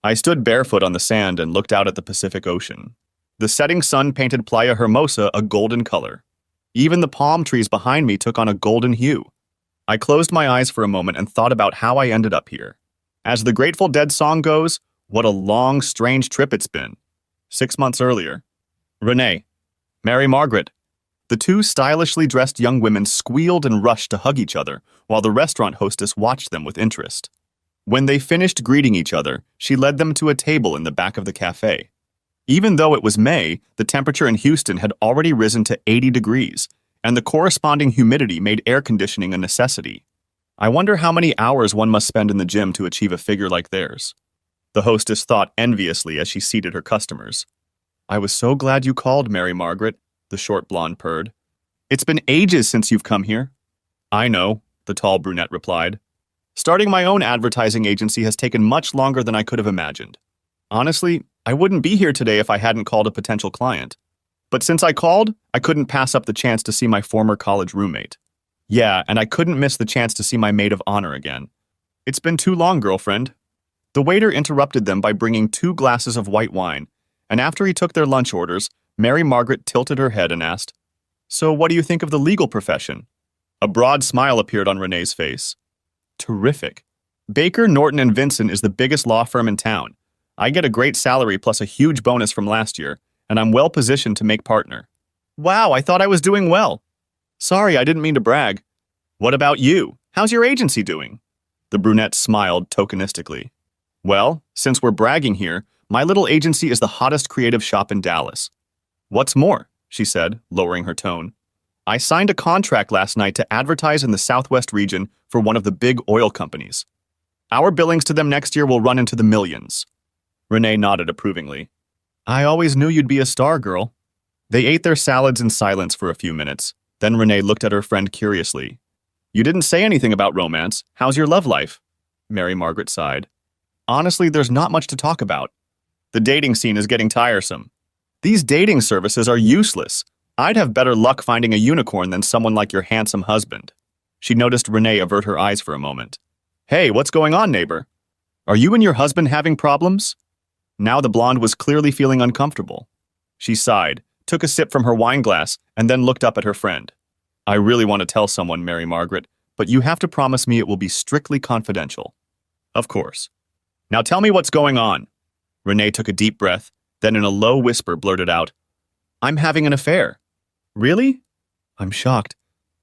I stood barefoot on the sand and looked out at the Pacific Ocean. The setting sun painted Playa Hermosa a golden color. Even the palm trees behind me took on a golden hue. I closed my eyes for a moment and thought about how I ended up here. As the Grateful Dead song goes, what a long, strange trip it's been. 6 months earlier. Renee. Mary Margaret. The two stylishly dressed young women squealed and rushed to hug each other, while the restaurant hostess watched them with interest. When they finished greeting each other, she led them to a table in the back of the cafe. Even though it was May, the temperature in Houston had already risen to 80 degrees, and the corresponding humidity made air conditioning a necessity. I wonder how many hours one must spend in the gym to achieve a figure like theirs. The hostess thought enviously as she seated her customers. I was so glad you called, Mary Margaret, the short blonde purred. It's been ages since you've come here. I know, the tall brunette replied. Starting my own advertising agency has taken much longer than I could have imagined. Honestly, I wouldn't be here today if I hadn't called a potential client. But since I called, I couldn't pass up the chance to see my former college roommate. Yeah, and I couldn't miss the chance to see my maid of honor again. It's been too long, girlfriend. The waiter interrupted them by bringing 2 glasses of white wine, and after he took their lunch orders, Mary Margaret tilted her head and asked, So what do you think of the legal profession? A broad smile appeared on Renee's face. Terrific. Baker, Norton, and Vincent is the biggest law firm in town. I get a great salary plus a huge bonus from last year, and I'm well positioned to make partner. Wow, I thought I was doing well. Sorry, I didn't mean to brag. What about you? How's your agency doing? The brunette smiled tokenistically. Well, since we're bragging here, my little agency is the hottest creative shop in Dallas. What's more, she said, lowering her tone, I signed a contract last night to advertise in the Southwest region for one of the big oil companies. Our billings to them next year will run into the millions. Renee nodded approvingly. I always knew you'd be a star, girl. They ate their salads in silence for a few minutes. Then Renee looked at her friend curiously. You didn't say anything about romance. How's your love life? Mary Margaret sighed. Honestly, there's not much to talk about. The dating scene is getting tiresome. These dating services are useless. I'd have better luck finding a unicorn than someone like your handsome husband. She noticed Renee avert her eyes for a moment. Hey, what's going on, neighbor? Are you and your husband having problems? Now the blonde was clearly feeling uncomfortable. She sighed, took a sip from her wine glass, and then looked up at her friend. I really want to tell someone, Mary Margaret, but you have to promise me it will be strictly confidential. Of course. Now tell me what's going on. Renee took a deep breath, then in a low whisper blurted out, I'm having an affair. Really? I'm shocked.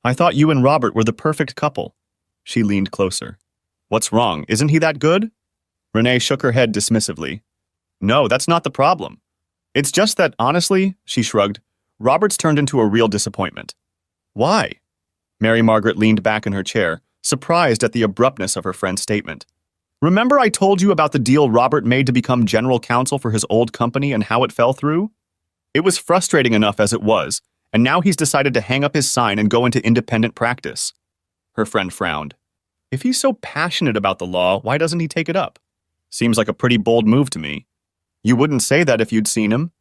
I thought you and Robert were the perfect couple. She leaned closer. What's wrong? Isn't he that good? Renee shook her head dismissively. No, that's not the problem. It's just that, honestly, she shrugged, Robert's turned into a real disappointment. Why? Mary Margaret leaned back in her chair, surprised at the abruptness of her friend's statement. Remember I told you about the deal Robert made to become general counsel for his old company and how it fell through? It was frustrating enough as it was, and now he's decided to hang up his sign and go into independent practice. Her friend frowned. If he's so passionate about the law, why doesn't he take it up? Seems like a pretty bold move to me. You wouldn't say that if you'd seen him.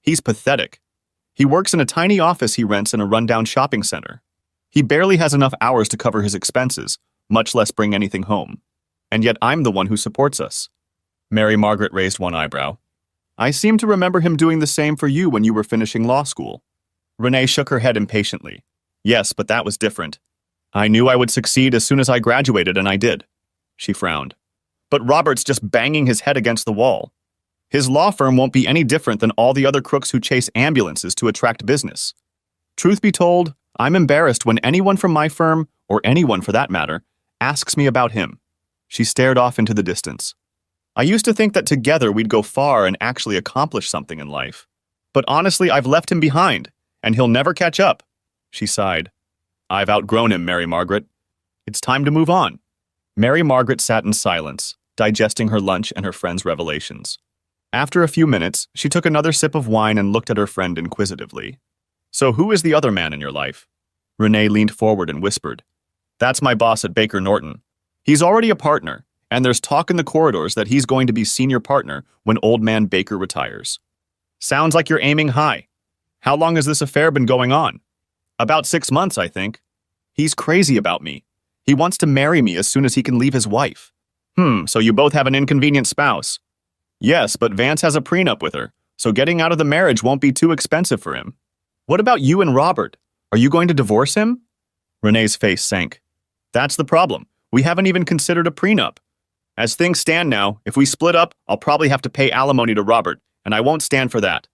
He's pathetic. He works in a tiny office he rents in a rundown shopping center. He barely has enough hours to cover his expenses, much less bring anything home. And yet I'm the one who supports us. Mary Margaret raised one eyebrow. I seem to remember him doing the same for you when you were finishing law school. Renee shook her head impatiently. Yes, but that was different. I knew I would succeed as soon as I graduated, and I did. She frowned. But Robert's just banging his head against the wall. His law firm won't be any different than all the other crooks who chase ambulances to attract business. Truth be told, I'm embarrassed when anyone from my firm, or anyone for that matter, asks me about him. She stared off into the distance. I used to think that together we'd go far and actually accomplish something in life. But honestly, I've left him behind, and he'll never catch up. She sighed. I've outgrown him, Mary Margaret. It's time to move on. Mary Margaret sat in silence, digesting her lunch and her friend's revelations. After a few minutes, she took another sip of wine and looked at her friend inquisitively. So who is the other man in your life? Renee leaned forward and whispered. That's my boss at Baker Norton. He's already a partner, and there's talk in the corridors that he's going to be senior partner when old man Baker retires. Sounds like you're aiming high. How long has this affair been going on? About 6 months, I think. He's crazy about me. He wants to marry me as soon as he can leave his wife. So you both have an inconvenient spouse. Yes, but Vance has a prenup with her, so getting out of the marriage won't be too expensive for him. What about you and Robert? Are you going to divorce him? Renee's face sank. That's the problem. We haven't even considered a prenup. As things stand now, if we split up, I'll probably have to pay alimony to Robert, and I won't stand for that.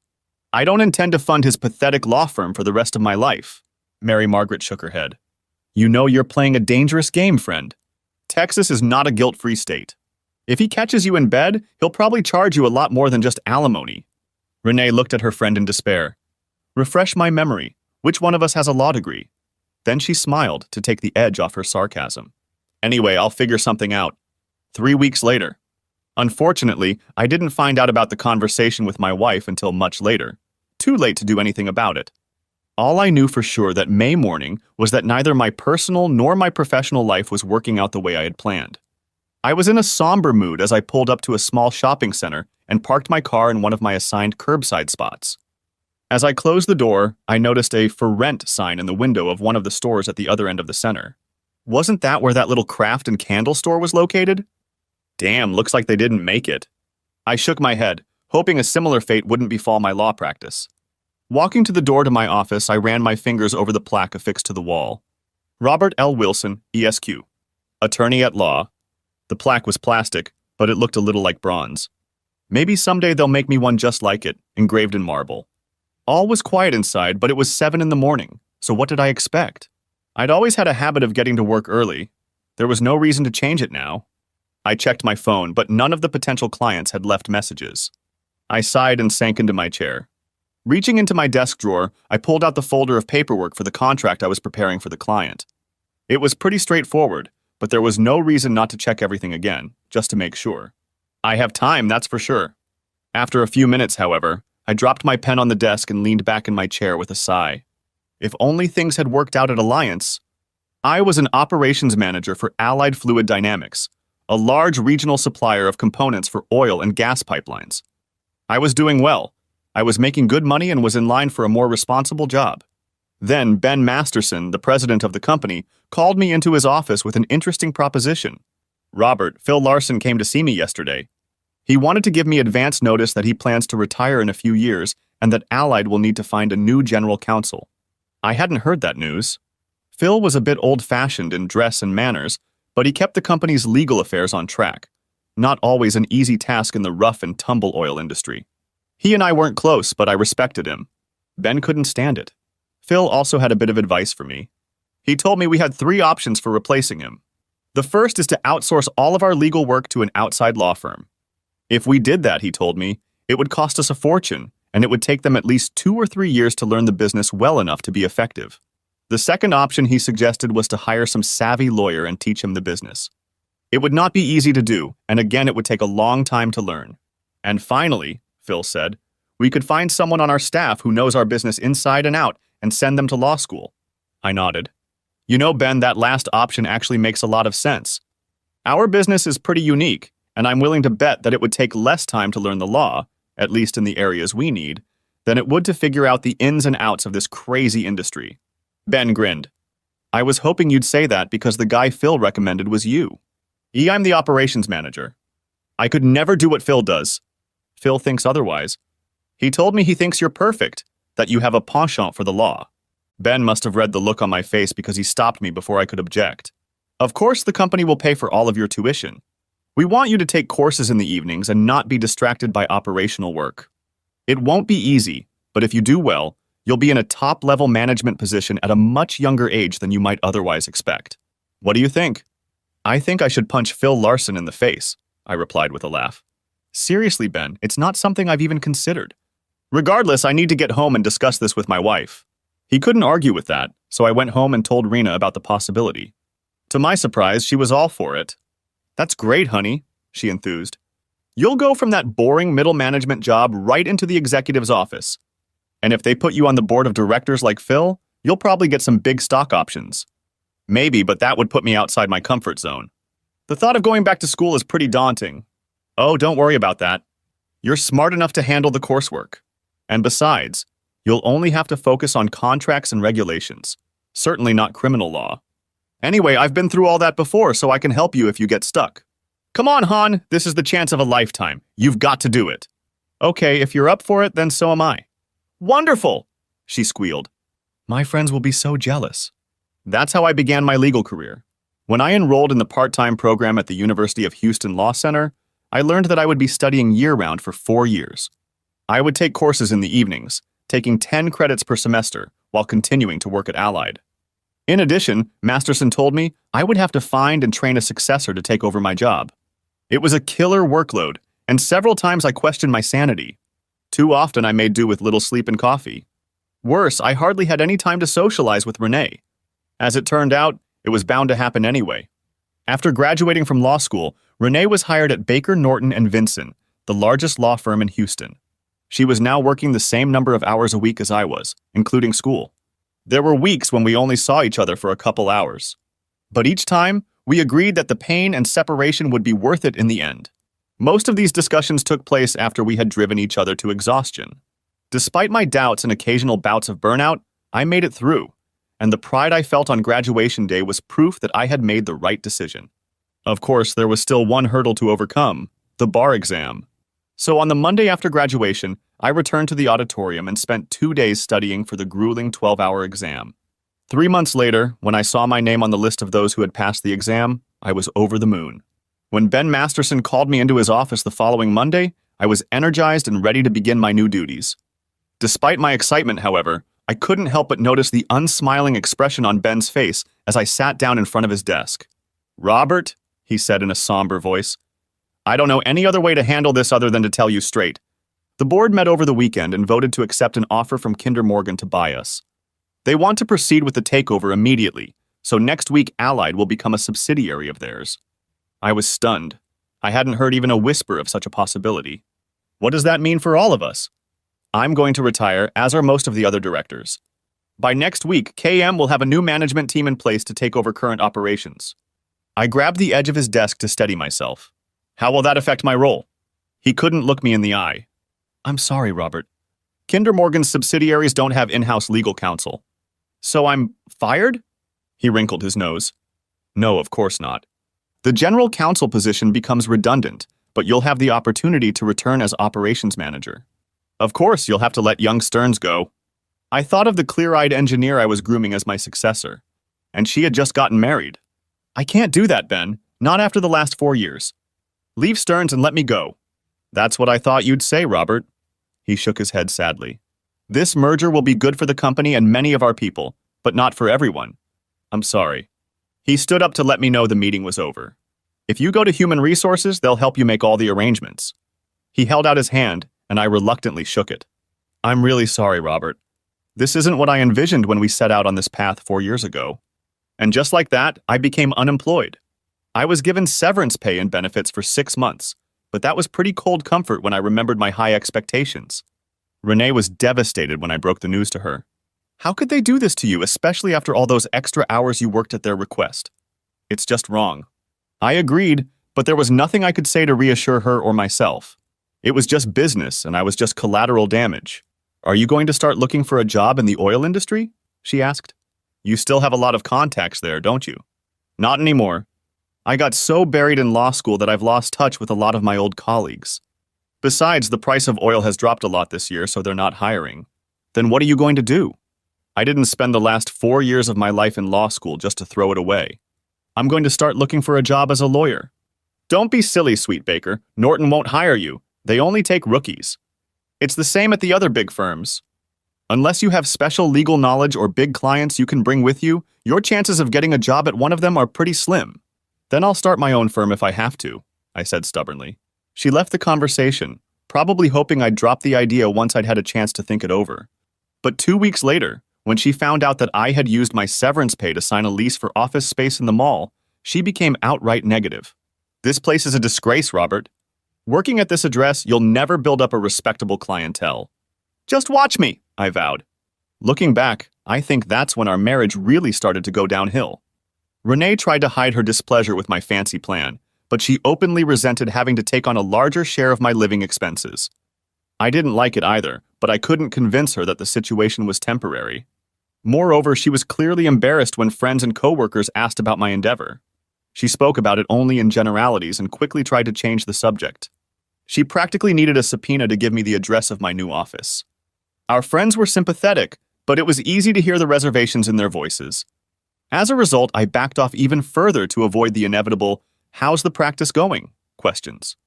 I don't intend to fund his pathetic law firm for the rest of my life. Mary Margaret shook her head. You know you're playing a dangerous game, friend. Texas is not a guilt-free state. If he catches you in bed, he'll probably charge you a lot more than just alimony. Renee looked at her friend in despair. Refresh my memory. Which one of us has a law degree? Then she smiled to take the edge off her sarcasm. Anyway, I'll figure something out. 3 weeks later. Unfortunately, I didn't find out about the conversation with my wife until much later. Too late to do anything about it. All I knew for sure that May morning was that neither my personal nor my professional life was working out the way I had planned. I was in a somber mood as I pulled up to a small shopping center and parked my car in one of my assigned curbside spots. As I closed the door, I noticed a "For Rent" sign in the window of one of the stores at the other end of the center. Wasn't that where that little craft and candle store was located? Damn, looks like they didn't make it. I shook my head, hoping a similar fate wouldn't befall my law practice. Walking to the door to my office, I ran my fingers over the plaque affixed to the wall. Robert L. Wilson, ESQ. Attorney at law. The plaque was plastic, but it looked a little like bronze. Maybe someday they'll make me one just like it, engraved in marble. All was quiet inside, but it was 7 in the morning, so what did I expect? I'd always had a habit of getting to work early. There was no reason to change it now. I checked my phone, but none of the potential clients had left messages. I sighed and sank into my chair. Reaching into my desk drawer, I pulled out the folder of paperwork for the contract I was preparing for the client. It was pretty straightforward, but there was no reason not to check everything again, just to make sure. I have time, that's for sure. After a few minutes, however, I dropped my pen on the desk and leaned back in my chair with a sigh. If only things had worked out at Alliance. I was an operations manager for Allied Fluid Dynamics, a large regional supplier of components for oil and gas pipelines. I was doing well. I was making good money and was in line for a more responsible job. Then Ben Masterson, the president of the company, called me into his office with an interesting proposition. Robert, Phil Larson came to see me yesterday. He wanted to give me advance notice that he plans to retire in a few years and that Allied will need to find a new general counsel. I hadn't heard that news. Phil was a bit old-fashioned in dress and manners, but he kept the company's legal affairs on track. Not always an easy task in the rough and tumble oil industry. He and I weren't close, but I respected him. Ben couldn't stand it. Phil also had a bit of advice for me. He told me we had 3 options for replacing him. The first is to outsource all of our legal work to an outside law firm. If we did that, he told me, it would cost us a fortune, and it would take them at least 2 or 3 years to learn the business well enough to be effective. The second option he suggested was to hire some savvy lawyer and teach him the business. It would not be easy to do, and again it would take a long time to learn. And finally, Phil said, we could find someone on our staff who knows our business inside and out and send them to law school. I nodded. You know, Ben, that last option actually makes a lot of sense. Our business is pretty unique, and I'm willing to bet that it would take less time to learn the law, at least in the areas we need, than it would to figure out the ins and outs of this crazy industry. Ben grinned. I was hoping you'd say that because the guy Phil recommended was you. I'm the operations manager. I could never do what Phil does. Phil thinks otherwise. He told me he thinks you're perfect, that you have a penchant for the law. Ben must have read the look on my face because he stopped me before I could object. Of course, the company will pay for all of your tuition. We want you to take courses in the evenings and not be distracted by operational work. It won't be easy, but if you do well, you'll be in a top-level management position at a much younger age than you might otherwise expect. What do you think? I think I should punch Phil Larson in the face, I replied with a laugh. Seriously, Ben, it's not something I've even considered. Regardless, I need to get home and discuss this with my wife. He couldn't argue with that, so I went home and told Rena about the possibility. To my surprise, she was all for it. That's great, honey, she enthused. You'll go from that boring middle management job right into the executive's office. And if they put you on the board of directors like Phil, you'll probably get some big stock options. Maybe, but that would put me outside my comfort zone. The thought of going back to school is pretty daunting. Oh, don't worry about that. You're smart enough to handle the coursework. And besides, you'll only have to focus on contracts and regulations, certainly not criminal law. Anyway, I've been through all that before, so I can help you if you get stuck. Come on, Han, this is the chance of a lifetime. You've got to do it. Okay, if you're up for it, then so am I. Wonderful, she squealed. My friends will be so jealous. That's how I began my legal career. When I enrolled in the part-time program at the University of Houston Law Center, I learned that I would be studying year-round for 4 years. I would take courses in the evenings, taking 10 credits per semester, while continuing to work at Allied. In addition, Masterson told me I would have to find and train a successor to take over my job. It was a killer workload, and several times I questioned my sanity. Too often I made do with little sleep and coffee. Worse, I hardly had any time to socialize with Renee. As it turned out, it was bound to happen anyway. After graduating from law school, Renee was hired at Baker, Norton & Vinson, the largest law firm in Houston. She was now working the same number of hours a week as I was, including school. There were weeks when we only saw each other for a couple hours. But each time, we agreed that the pain and separation would be worth it in the end. Most of these discussions took place after we had driven each other to exhaustion. Despite my doubts and occasional bouts of burnout, I made it through, and the pride I felt on graduation day was proof that I had made the right decision. Of course, there was still one hurdle to overcome, the bar exam. So on the Monday after graduation, I returned to the auditorium and spent 2 days studying for the grueling 12-hour exam. 3 months later, when I saw my name on the list of those who had passed the exam, I was over the moon. When Ben Masterson called me into his office the following Monday, I was energized and ready to begin my new duties. Despite my excitement, however, I couldn't help but notice the unsmiling expression on Ben's face as I sat down in front of his desk. "Robert," he said in a somber voice, "I don't know any other way to handle this other than to tell you straight. The board met over the weekend and voted to accept an offer from Kinder Morgan to buy us. They want to proceed with the takeover immediately, so next week Allied will become a subsidiary of theirs." I was stunned. I hadn't heard even a whisper of such a possibility. What does that mean for all of us? I'm going to retire, as are most of the other directors. By next week, KM will have a new management team in place to take over current operations. I grabbed the edge of his desk to steady myself. How will that affect my role? He couldn't look me in the eye. I'm sorry, Robert. Kinder Morgan's subsidiaries don't have in-house legal counsel. So I'm fired? He wrinkled his nose. No, of course not. The general counsel position becomes redundant, but you'll have the opportunity to return as operations manager. Of course, you'll have to let young Stearns go. I thought of the clear-eyed engineer I was grooming as my successor, and she had just gotten married. I can't do that, Ben, not after the last 4 years. Leave Stearns and let me go. That's what I thought you'd say, Robert. He shook his head sadly. This merger will be good for the company and many of our people, but not for everyone. I'm sorry. He stood up to let me know the meeting was over. If you go to Human Resources, they'll help you make all the arrangements. He held out his hand, and I reluctantly shook it. I'm really sorry, Robert. This isn't what I envisioned when we set out on this path 4 years ago. And just like that, I became unemployed. I was given severance pay and benefits for 6 months, but that was pretty cold comfort when I remembered my high expectations. Renee was devastated when I broke the news to her. How could they do this to you, especially after all those extra hours you worked at their request? It's just wrong. I agreed, but there was nothing I could say to reassure her or myself. It was just business, and I was just collateral damage. Are you going to start looking for a job in the oil industry? She asked. You still have a lot of contacts there, don't you? Not anymore. I got so buried in law school that I've lost touch with a lot of my old colleagues. Besides, the price of oil has dropped a lot this year, so they're not hiring. Then what are you going to do? I didn't spend the last 4 years of my life in law school just to throw it away. I'm going to start looking for a job as a lawyer. Don't be silly, Sweet Baker. Norton won't hire you. They only take rookies. It's the same at the other big firms. Unless you have special legal knowledge or big clients you can bring with you, your chances of getting a job at one of them are pretty slim. Then I'll start my own firm if I have to, I said stubbornly. She left the conversation, probably hoping I'd drop the idea once I'd had a chance to think it over. But 2 weeks later, when she found out that I had used my severance pay to sign a lease for office space in the mall, she became outright negative. This place is a disgrace, Robert. Working at this address, you'll never build up a respectable clientele. Just watch me, I vowed. Looking back, I think that's when our marriage really started to go downhill. Renee tried to hide her displeasure with my fancy plan, but she openly resented having to take on a larger share of my living expenses. I didn't like it either, but I couldn't convince her that the situation was temporary. Moreover, she was clearly embarrassed when friends and coworkers asked about my endeavor. She spoke about it only in generalities and quickly tried to change the subject. She practically needed a subpoena to give me the address of my new office. Our friends were sympathetic, but it was easy to hear the reservations in their voices. As a result, I backed off even further to avoid the inevitable, "How's the practice going?" questions.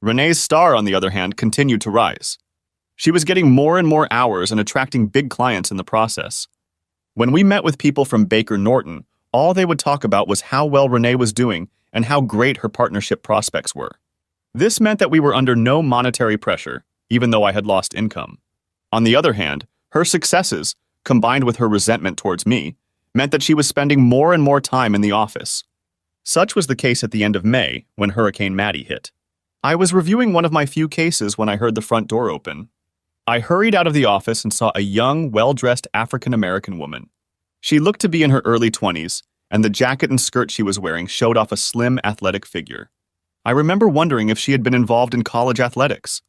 Renee's star, on the other hand, continued to rise. She was getting more and more hours and attracting big clients in the process. When we met with people from Baker Norton, all they would talk about was how well Renee was doing and how great her partnership prospects were. This meant that we were under no monetary pressure, even though I had lost income. On the other hand, her successes, combined with her resentment towards me, meant that she was spending more and more time in the office. Such was the case at the end of May, when Hurricane Matty hit. I was reviewing one of my few cases when I heard the front door open. I hurried out of the office and saw a young, well-dressed African-American woman. She looked to be in her early 20s, and the jacket and skirt she was wearing showed off a slim, athletic figure. I remember wondering if she had been involved in college athletics.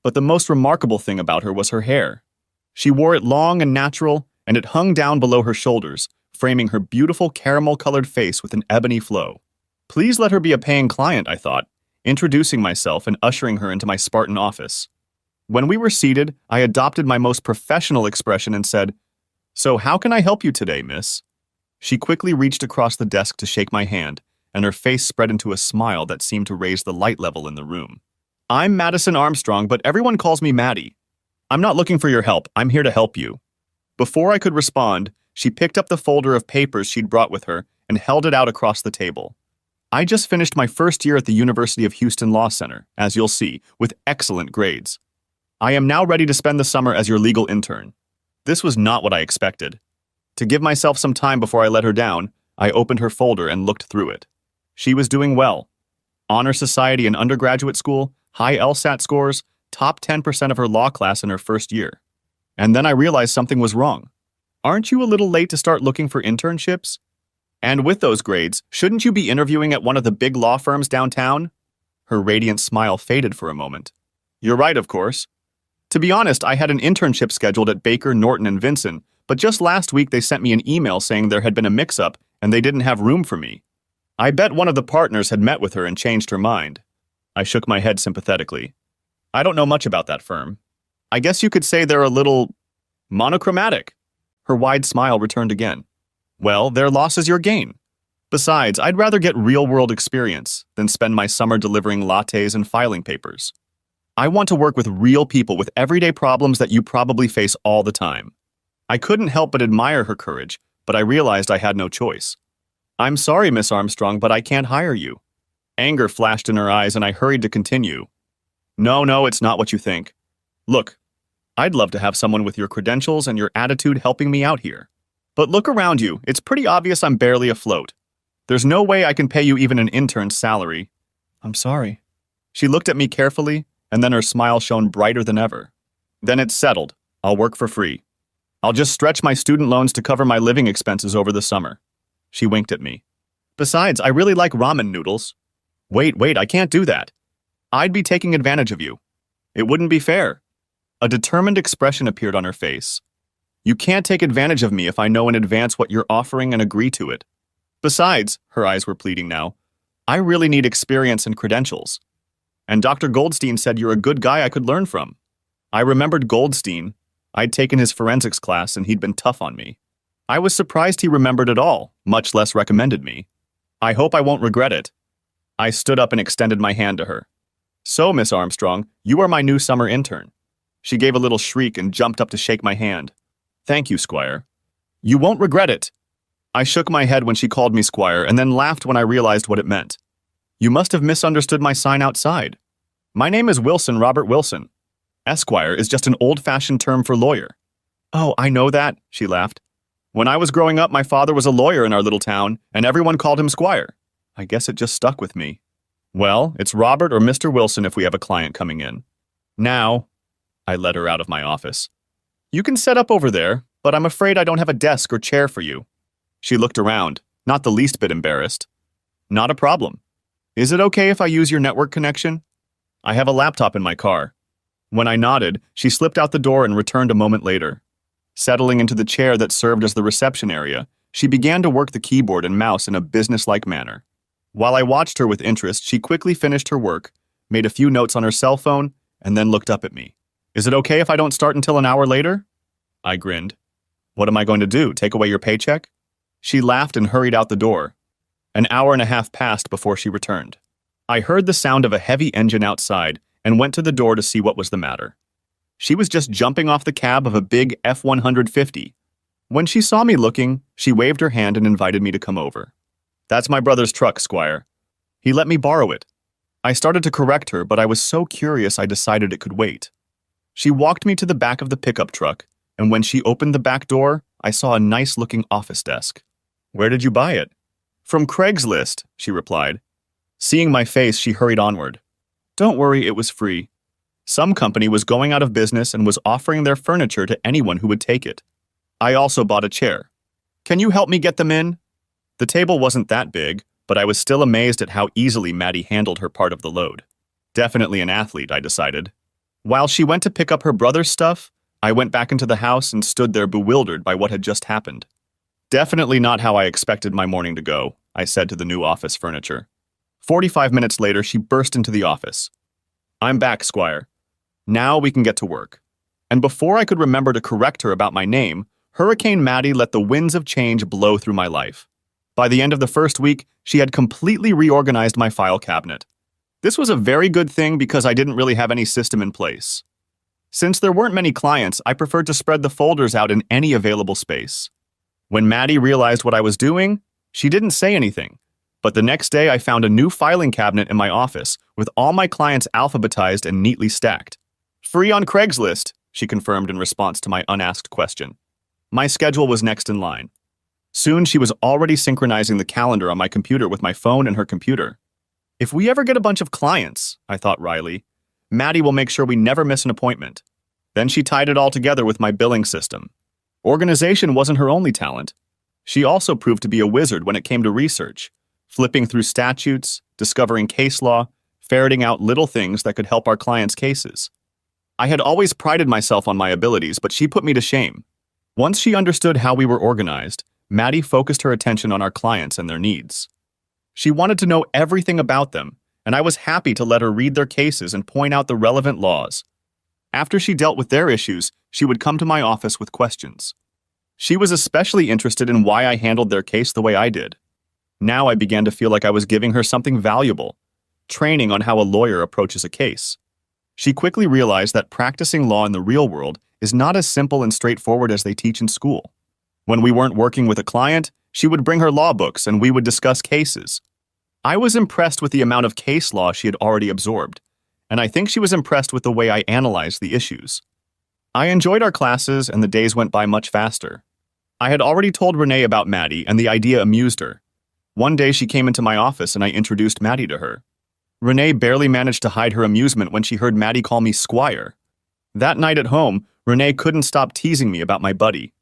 But the most remarkable thing about her was her hair. She wore it long and natural, and it hung down below her shoulders, framing her beautiful caramel-colored face with an ebony flow. Please let her be a paying client, I thought, introducing myself and ushering her into my Spartan office. When we were seated, I adopted my most professional expression and said, "So how can I help you today, miss?" She quickly reached across the desk to shake my hand, and her face spread into a smile that seemed to raise the light level in the room. "I'm Madison Armstrong, but everyone calls me Maddie. I'm not looking for your help, I'm here to help you." Before I could respond, she picked up the folder of papers she'd brought with her and held it out across the table. I just finished my first year at the University of Houston Law Center, as you'll see, with excellent grades. I am now ready to spend the summer as your legal intern. This was not what I expected. To give myself some time before I let her down, I opened her folder and looked through it. She was doing well. Honor Society in undergraduate school, high LSAT scores, top 10% of her law class in her first year. And then I realized something was wrong. Aren't you a little late to start looking for internships? And with those grades, shouldn't you be interviewing at one of the big law firms downtown? Her radiant smile faded for a moment. You're right, of course. To be honest, I had an internship scheduled at Baker, Norton, and Vinson, but just last week they sent me an email saying there had been a mix-up and they didn't have room for me. I bet one of the partners had met with her and changed her mind. I shook my head sympathetically. I don't know much about that firm. I guess you could say they're a little monochromatic. Her wide smile returned again. Well, their loss is your gain. Besides, I'd rather get real-world experience than spend my summer delivering lattes and filing papers. I want to work with real people with everyday problems that you probably face all the time. I couldn't help but admire her courage, but I realized I had no choice. I'm sorry, Miss Armstrong, but I can't hire you. Anger flashed in her eyes and I hurried to continue. No, it's not what you think. Look, I'd love to have someone with your credentials and your attitude helping me out here. But look around you, it's pretty obvious I'm barely afloat. There's no way I can pay you even an intern's salary. I'm sorry. She looked at me carefully, and then her smile shone brighter than ever. Then it's settled. I'll work for free. I'll just stretch my student loans to cover my living expenses over the summer. She winked at me. Besides, I really like ramen noodles. Wait, I can't do that. I'd be taking advantage of you. It wouldn't be fair. A determined expression appeared on her face. You can't take advantage of me if I know in advance what you're offering and agree to it. Besides, her eyes were pleading now, I really need experience and credentials. And Dr. Goldstein said you're a good guy I could learn from. I remembered Goldstein. I'd taken his forensics class and he'd been tough on me. I was surprised he remembered at all, much less recommended me. I hope I won't regret it. I stood up and extended my hand to her. So, Miss Armstrong, you are my new summer intern. She gave a little shriek and jumped up to shake my hand. Thank you, Squire. You won't regret it. I shook my head when she called me Squire and then laughed when I realized what it meant. You must have misunderstood my sign outside. My name is Wilson Robert Wilson. Esquire is just an old-fashioned term for lawyer. Oh, I know that, she laughed. When I was growing up, my father was a lawyer in our little town, and everyone called him Squire. I guess it just stuck with me. Well, it's Robert or Mr. Wilson if we have a client coming in. Now, I led her out of my office. You can set up over there, but I'm afraid I don't have a desk or chair for you. She looked around, not the least bit embarrassed. Not a problem. Is it okay if I use your network connection? I have a laptop in my car. When I nodded, she slipped out the door and returned a moment later. Settling into the chair that served as the reception area, she began to work the keyboard and mouse in a businesslike manner. While I watched her with interest, she quickly finished her work, made a few notes on her cell phone, and then looked up at me. Is it okay if I don't start until an hour later? I grinned. What am I going to do, take away your paycheck? She laughed and hurried out the door. An hour and a half passed before she returned. I heard the sound of a heavy engine outside and went to the door to see what was the matter. She was just jumping off the cab of a big F-150. When she saw me looking, she waved her hand and invited me to come over. That's my brother's truck, Squire. He let me borrow it. I started to correct her, but I was so curious I decided it could wait. She walked me to the back of the pickup truck, and when she opened the back door, I saw a nice-looking office desk. Where did you buy it? From Craigslist, she replied. Seeing my face, she hurried onward. Don't worry, it was free. Some company was going out of business and was offering their furniture to anyone who would take it. I also bought a chair. Can you help me get them in? The table wasn't that big, but I was still amazed at how easily Maddie handled her part of the load. Definitely an athlete, I decided. While she went to pick up her brother's stuff, I went back into the house and stood there bewildered by what had just happened. Definitely not how I expected my morning to go, I said to the new office furniture. 45 minutes later, she burst into the office. I'm back, Squire. Now we can get to work. And before I could remember to correct her about my name, Hurricane Maddie let the winds of change blow through my life. By the end of the first week, she had completely reorganized my file cabinet. This was a very good thing because I didn't really have any system in place. Since there weren't many clients, I preferred to spread the folders out in any available space. When Maddie realized what I was doing, she didn't say anything. But the next day, I found a new filing cabinet in my office with all my clients alphabetized and neatly stacked. Free on Craigslist, she confirmed in response to my unasked question. My schedule was next in line. Soon, she was already synchronizing the calendar on my computer with my phone and her computer. If we ever get a bunch of clients, I thought wryly, Maddie will make sure we never miss an appointment. Then she tied it all together with my billing system. Organization wasn't her only talent. She also proved to be a wizard when it came to research, flipping through statutes, discovering case law, ferreting out little things that could help our clients' cases. I had always prided myself on my abilities, but she put me to shame. Once she understood how we were organized, Maddie focused her attention on our clients and their needs. She wanted to know everything about them, and I was happy to let her read their cases and point out the relevant laws. After she dealt with their issues, she would come to my office with questions. She was especially interested in why I handled their case the way I did. Now I began to feel like I was giving her something valuable, training on how a lawyer approaches a case. She quickly realized that practicing law in the real world is not as simple and straightforward as they teach in school. When we weren't working with a client, she would bring her law books and we would discuss cases. I was impressed with the amount of case law she had already absorbed, and I think she was impressed with the way I analyzed the issues. I enjoyed our classes and the days went by much faster. I had already told Renee about Maddie and the idea amused her. One day she came into my office and I introduced Maddie to her. Renee barely managed to hide her amusement when she heard Maddie call me Squire. That night at home, Renee couldn't stop teasing me about my buddy.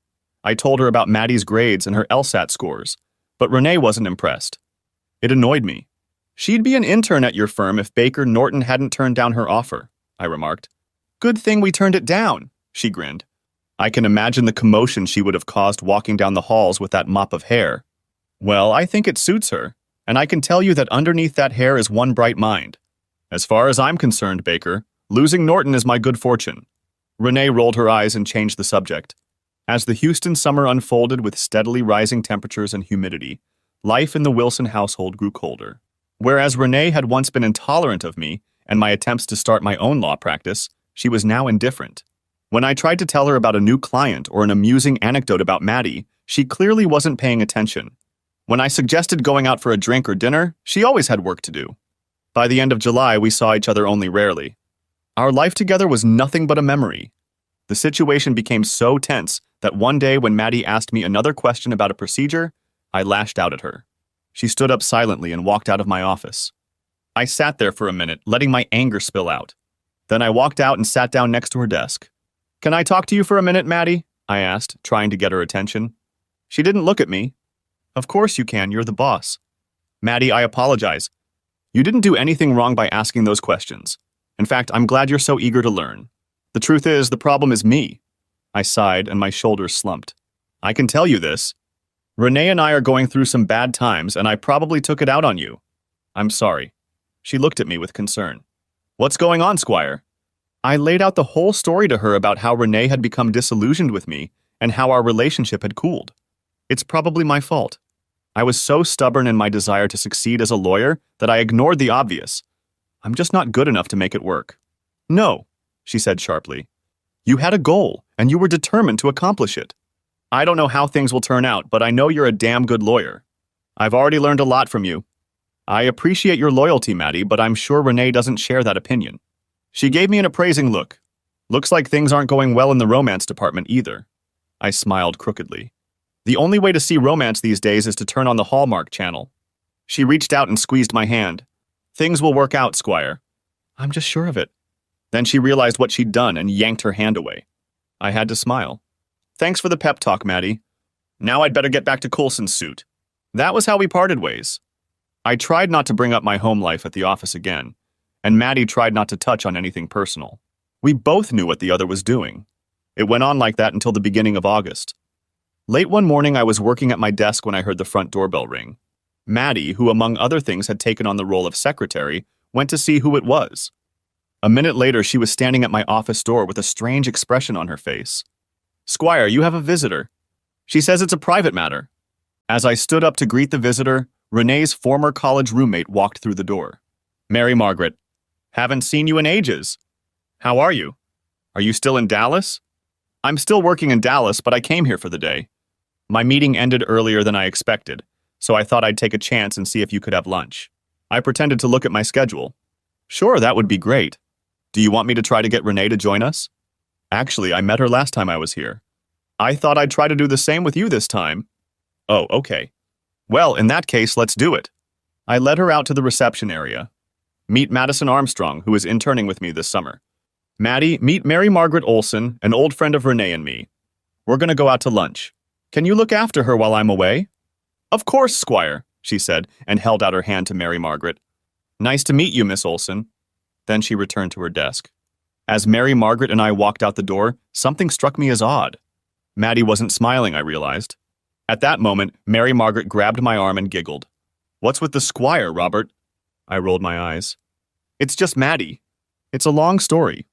I told her about Maddie's grades and her LSAT scores, but Renee wasn't impressed. It annoyed me. She'd be an intern at your firm if Baker Norton hadn't turned down her offer, I remarked. Good thing we turned it down, she grinned. I can imagine the commotion she would have caused walking down the halls with that mop of hair. Well, I think it suits her, and I can tell you that underneath that hair is one bright mind. As far as I'm concerned, Baker, losing Norton is my good fortune. Renee rolled her eyes and changed the subject. As the Houston summer unfolded with steadily rising temperatures and humidity, life in the Wilson household grew colder. Whereas Renee had once been intolerant of me and my attempts to start my own law practice, she was now indifferent. When I tried to tell her about a new client or an amusing anecdote about Maddie, she clearly wasn't paying attention. When I suggested going out for a drink or dinner, she always had work to do. By the end of July, we saw each other only rarely. Our life together was nothing but a memory. The situation became so tense that one day when Maddie asked me another question about a procedure, I lashed out at her. She stood up silently and walked out of my office. I sat there for a minute, letting my anger spill out. Then I walked out and sat down next to her desk. Can I talk to you for a minute, Maddie? I asked, trying to get her attention. She didn't look at me. Of course you can, you're the boss. Maddie, I apologize. You didn't do anything wrong by asking those questions. In fact, I'm glad you're so eager to learn. The truth is, the problem is me. I sighed and my shoulders slumped. I can tell you this. Renee and I are going through some bad times and I probably took it out on you. I'm sorry. She looked at me with concern. What's going on, Squire? I laid out the whole story to her about how Renee had become disillusioned with me and how our relationship had cooled. It's probably my fault. I was so stubborn in my desire to succeed as a lawyer that I ignored the obvious. I'm just not good enough to make it work. No, she said sharply. You had a goal, and you were determined to accomplish it. I don't know how things will turn out, but I know you're a damn good lawyer. I've already learned a lot from you. I appreciate your loyalty, Maddie, but I'm sure Renee doesn't share that opinion. She gave me an appraising look. Looks like things aren't going well in the romance department either. I smiled crookedly. The only way to see romance these days is to turn on the Hallmark channel. She reached out and squeezed my hand. Things will work out, Squire. I'm just sure of it. Then she realized what she'd done and yanked her hand away. I had to smile. Thanks for the pep talk, Maddie. Now I'd better get back to Coulson's suit. That was how we parted ways. I tried not to bring up my home life at the office again, and Maddie tried not to touch on anything personal. We both knew what the other was doing. It went on like that until the beginning of August. Late one morning, I was working at my desk when I heard the front doorbell ring. Maddie, who among other things had taken on the role of secretary, went to see who it was. A minute later, she was standing at my office door with a strange expression on her face. Squire, you have a visitor. She says it's a private matter. As I stood up to greet the visitor, Renee's former college roommate walked through the door. Mary Margaret, haven't seen you in ages. How are you? Are you still in Dallas? I'm still working in Dallas, but I came here for the day. My meeting ended earlier than I expected, so I thought I'd take a chance and see if you could have lunch. I pretended to look at my schedule. Sure, that would be great. Do you want me to try to get Renee to join us? Actually, I met her last time I was here. I thought I'd try to do the same with you this time. Oh, okay. Well, in that case, let's do it. I led her out to the reception area. Meet Madison Armstrong, who is interning with me this summer. Maddie, meet Mary Margaret Olson, an old friend of Renee and me. We're going to go out to lunch. Can you look after her while I'm away? Of course, Squire, she said, and held out her hand to Mary Margaret. Nice to meet you, Miss Olson. Then she returned to her desk. As Mary Margaret and I walked out the door, something struck me as odd. Maddie wasn't smiling, I realized. At that moment, Mary Margaret grabbed my arm and giggled. What's with the Squire, Robert? I rolled my eyes. It's just Maddie. It's a long story.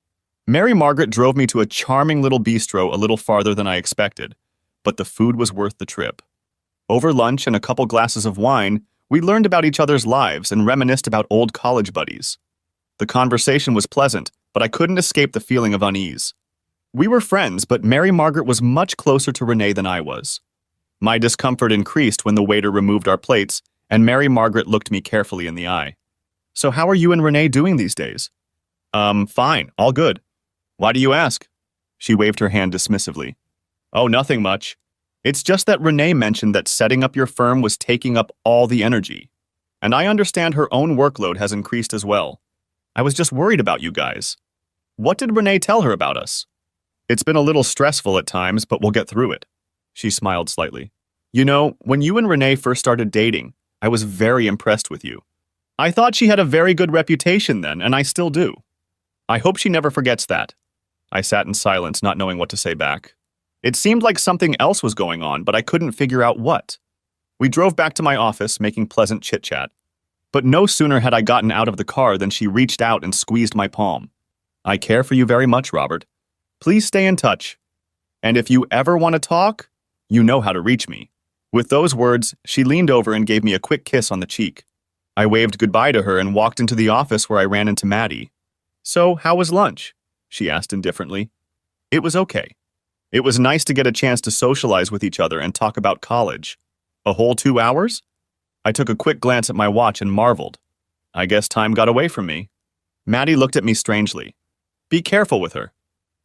Mary Margaret drove me to a charming little bistro a little farther than I expected, but the food was worth the trip. Over lunch and a couple glasses of wine, we learned about each other's lives and reminisced about old college buddies. The conversation was pleasant, but I couldn't escape the feeling of unease. We were friends, but Mary Margaret was much closer to Renee than I was. My discomfort increased when the waiter removed our plates, and Mary Margaret looked me carefully in the eye. So how are you and Renee doing these days? Fine, all good. Why do you ask? She waved her hand dismissively. Oh, nothing much. It's just that Renee mentioned that setting up your firm was taking up all the energy. And I understand her own workload has increased as well. I was just worried about you guys. What did Renee tell her about us? It's been a little stressful at times, but we'll get through it. She smiled slightly. You know, when you and Renee first started dating, I was very impressed with you. I thought she had a very good reputation then, and I still do. I hope she never forgets that. I sat in silence, not knowing what to say back. It seemed like something else was going on, but I couldn't figure out what. We drove back to my office, making pleasant chit-chat. But no sooner had I gotten out of the car than she reached out and squeezed my palm. I care for you very much, Robert. Please stay in touch. And if you ever want to talk, you know how to reach me. With those words, she leaned over and gave me a quick kiss on the cheek. I waved goodbye to her and walked into the office where I ran into Maddie. So, how was lunch? She asked indifferently. It was okay. It was nice to get a chance to socialize with each other and talk about college. A whole 2 hours? I took a quick glance at my watch and marveled. I guess time got away from me. Maddie looked at me strangely. Be careful with her.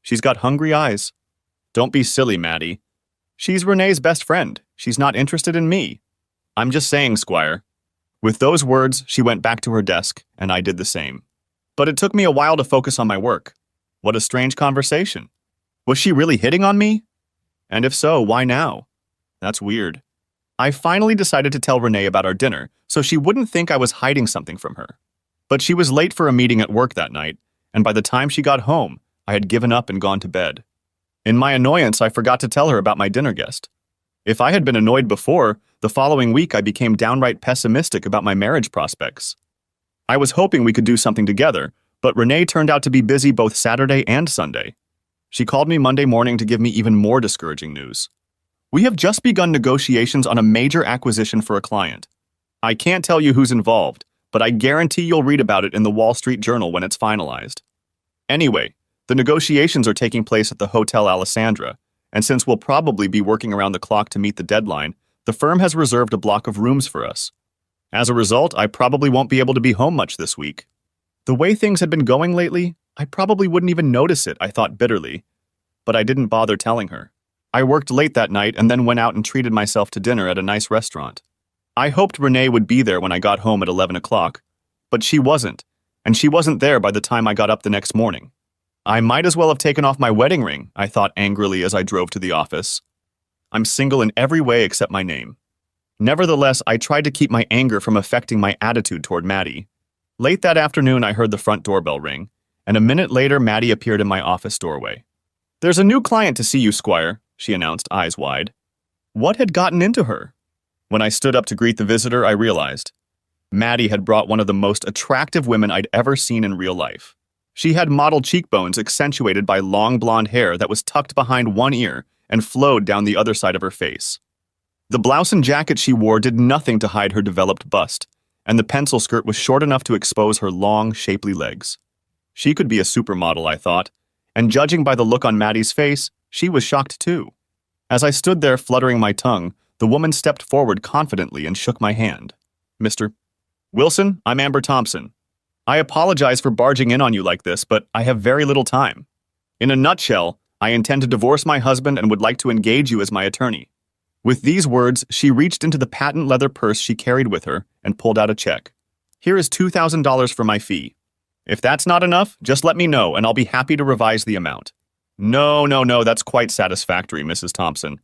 She's got hungry eyes. Don't be silly, Maddie. She's Renee's best friend. She's not interested in me. I'm just saying, Squire. With those words, she went back to her desk, and I did the same. But it took me a while to focus on my work. What a strange conversation. Was she really hitting on me? And if so, why now? That's weird. I finally decided to tell Renee about our dinner, so she wouldn't think I was hiding something from her. But she was late for a meeting at work that night, and by the time she got home, I had given up and gone to bed. In my annoyance, I forgot to tell her about my dinner guest. If I had been annoyed before, the following week I became downright pessimistic about my marriage prospects. I was hoping we could do something together, but Renee turned out to be busy both Saturday and Sunday. She called me Monday morning to give me even more discouraging news. We have just begun negotiations on a major acquisition for a client. I can't tell you who's involved, but I guarantee you'll read about it in the Wall Street Journal when it's finalized. Anyway, the negotiations are taking place at the Hotel Alessandra, and since we'll probably be working around the clock to meet the deadline, the firm has reserved a block of rooms for us. As a result, I probably won't be able to be home much this week. The way things had been going lately, I probably wouldn't even notice it, I thought bitterly. But I didn't bother telling her. I worked late that night and then went out and treated myself to dinner at a nice restaurant. I hoped Renee would be there when I got home at 11 o'clock, but she wasn't, and she wasn't there by the time I got up the next morning. I might as well have taken off my wedding ring, I thought angrily as I drove to the office. I'm single in every way except my name. Nevertheless, I tried to keep my anger from affecting my attitude toward Maddie. Late that afternoon, I heard the front doorbell ring, and a minute later, Maddie appeared in my office doorway. "There's a new client to see you, Squire," she announced, eyes wide. What had gotten into her? When I stood up to greet the visitor, I realized. Maddie had brought one of the most attractive women I'd ever seen in real life. She had mottled cheekbones accentuated by long blonde hair that was tucked behind one ear and flowed down the other side of her face. The blouse and jacket she wore did nothing to hide her developed bust, and the pencil skirt was short enough to expose her long, shapely legs. She could be a supermodel, I thought, and judging by the look on Maddie's face, she was shocked too. As I stood there fluttering my tongue, the woman stepped forward confidently and shook my hand. "Mr. Wilson, I'm Amber Thompson. I apologize for barging in on you like this, but I have very little time. In a nutshell, I intend to divorce my husband and would like to engage you as my attorney." With these words, she reached into the patent leather purse she carried with her and pulled out a check. "Here is $2,000 for my fee. If that's not enough, just let me know and I'll be happy to revise the amount." No, that's quite satisfactory, Mrs. Thompson.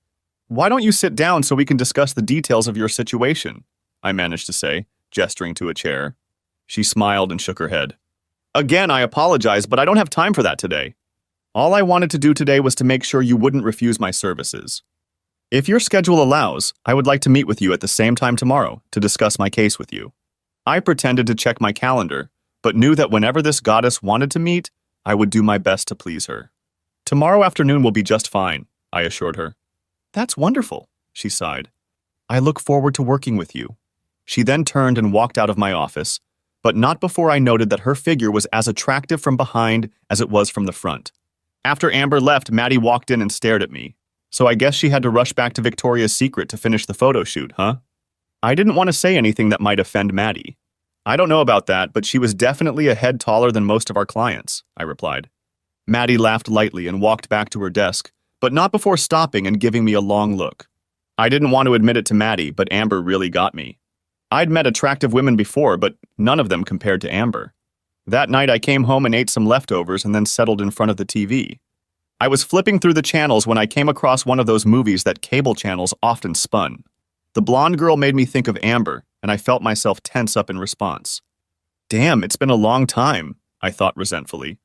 Why don't you sit down so we can discuss the details of your situation?" I managed to say, gesturing to a chair. She smiled and shook her head. "Again, I apologize, but I don't have time for that today. All I wanted to do today was to make sure you wouldn't refuse my services. If your schedule allows, I would like to meet with you at the same time tomorrow to discuss my case with you." I pretended to check my calendar, but knew that whenever this goddess wanted to meet, I would do my best to please her. "Tomorrow afternoon will be just fine," I assured her. "That's wonderful," she sighed. "I look forward to working with you." She then turned and walked out of my office, but not before I noted that her figure was as attractive from behind as it was from the front. After Amber left, Maddie walked in and stared at me. So I guess she had to rush back to Victoria's Secret to finish the photo shoot, huh? I didn't want to say anything that might offend Maddie. "I don't know about that, but she was definitely a head taller than most of our clients," I replied. Maddie laughed lightly and walked back to her desk, but not before stopping and giving me a long look. I didn't want to admit it to Maddie, but Amber really got me. I'd met attractive women before, but none of them compared to Amber. That night I came home and ate some leftovers and then settled in front of the TV. I was flipping through the channels when I came across one of those movies that cable channels often spun. The blonde girl made me think of Amber, and I felt myself tense up in response. "Damn, it's been a long time," I thought resentfully.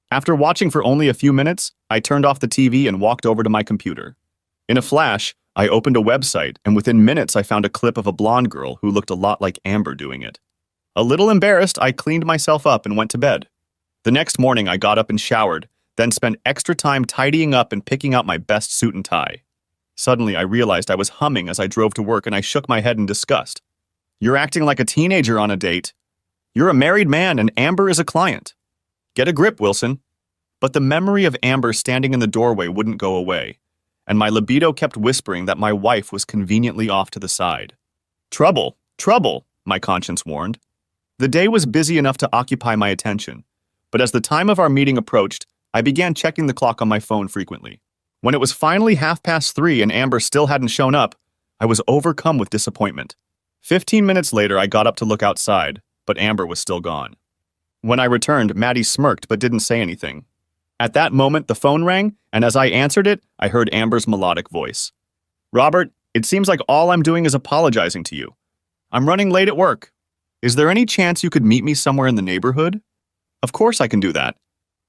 After watching for only a few minutes, I turned off the TV and walked over to my computer. In a flash, I opened a website, and within minutes I found a clip of a blonde girl who looked a lot like Amber doing it. A little embarrassed, I cleaned myself up and went to bed. The next morning I got up and showered, then spent extra time tidying up and picking out my best suit and tie. Suddenly, I realized I was humming as I drove to work and I shook my head in disgust. "You're acting like a teenager on a date. You're a married man and Amber is a client. Get a grip, Wilson." But the memory of Amber standing in the doorway wouldn't go away, and my libido kept whispering that my wife was conveniently off to the side. Trouble, my conscience warned. The day was busy enough to occupy my attention, but as the time of our meeting approached, I began checking the clock on my phone frequently. When it was finally 3:30 and Amber still hadn't shown up, I was overcome with disappointment. 15 minutes later, I got up to look outside, but Amber was still gone. When I returned, Maddie smirked but didn't say anything. At that moment, the phone rang, and as I answered it, I heard Amber's melodic voice. "Robert, it seems like all I'm doing is apologizing to you. I'm running late at work. Is there any chance you could meet me somewhere in the neighborhood?" "Of course I can do that.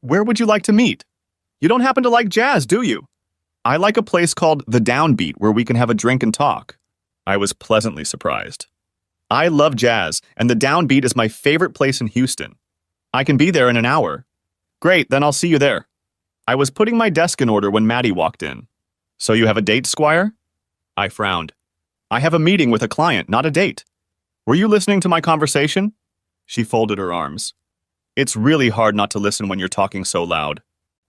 Where would you like to meet? You don't happen to like jazz, do you?" "I like a place called The Downbeat where we can have a drink and talk." I was pleasantly surprised. I love jazz, and the Downbeat is my favorite place in Houston. I can be there in an hour. Great, then I'll see you there. I was putting my desk in order when Maddie walked in. So you have a date, Squire? I frowned. I have a meeting with a client, not a date. Were you listening to my conversation? She folded her arms. It's really hard not to listen when you're talking so loud.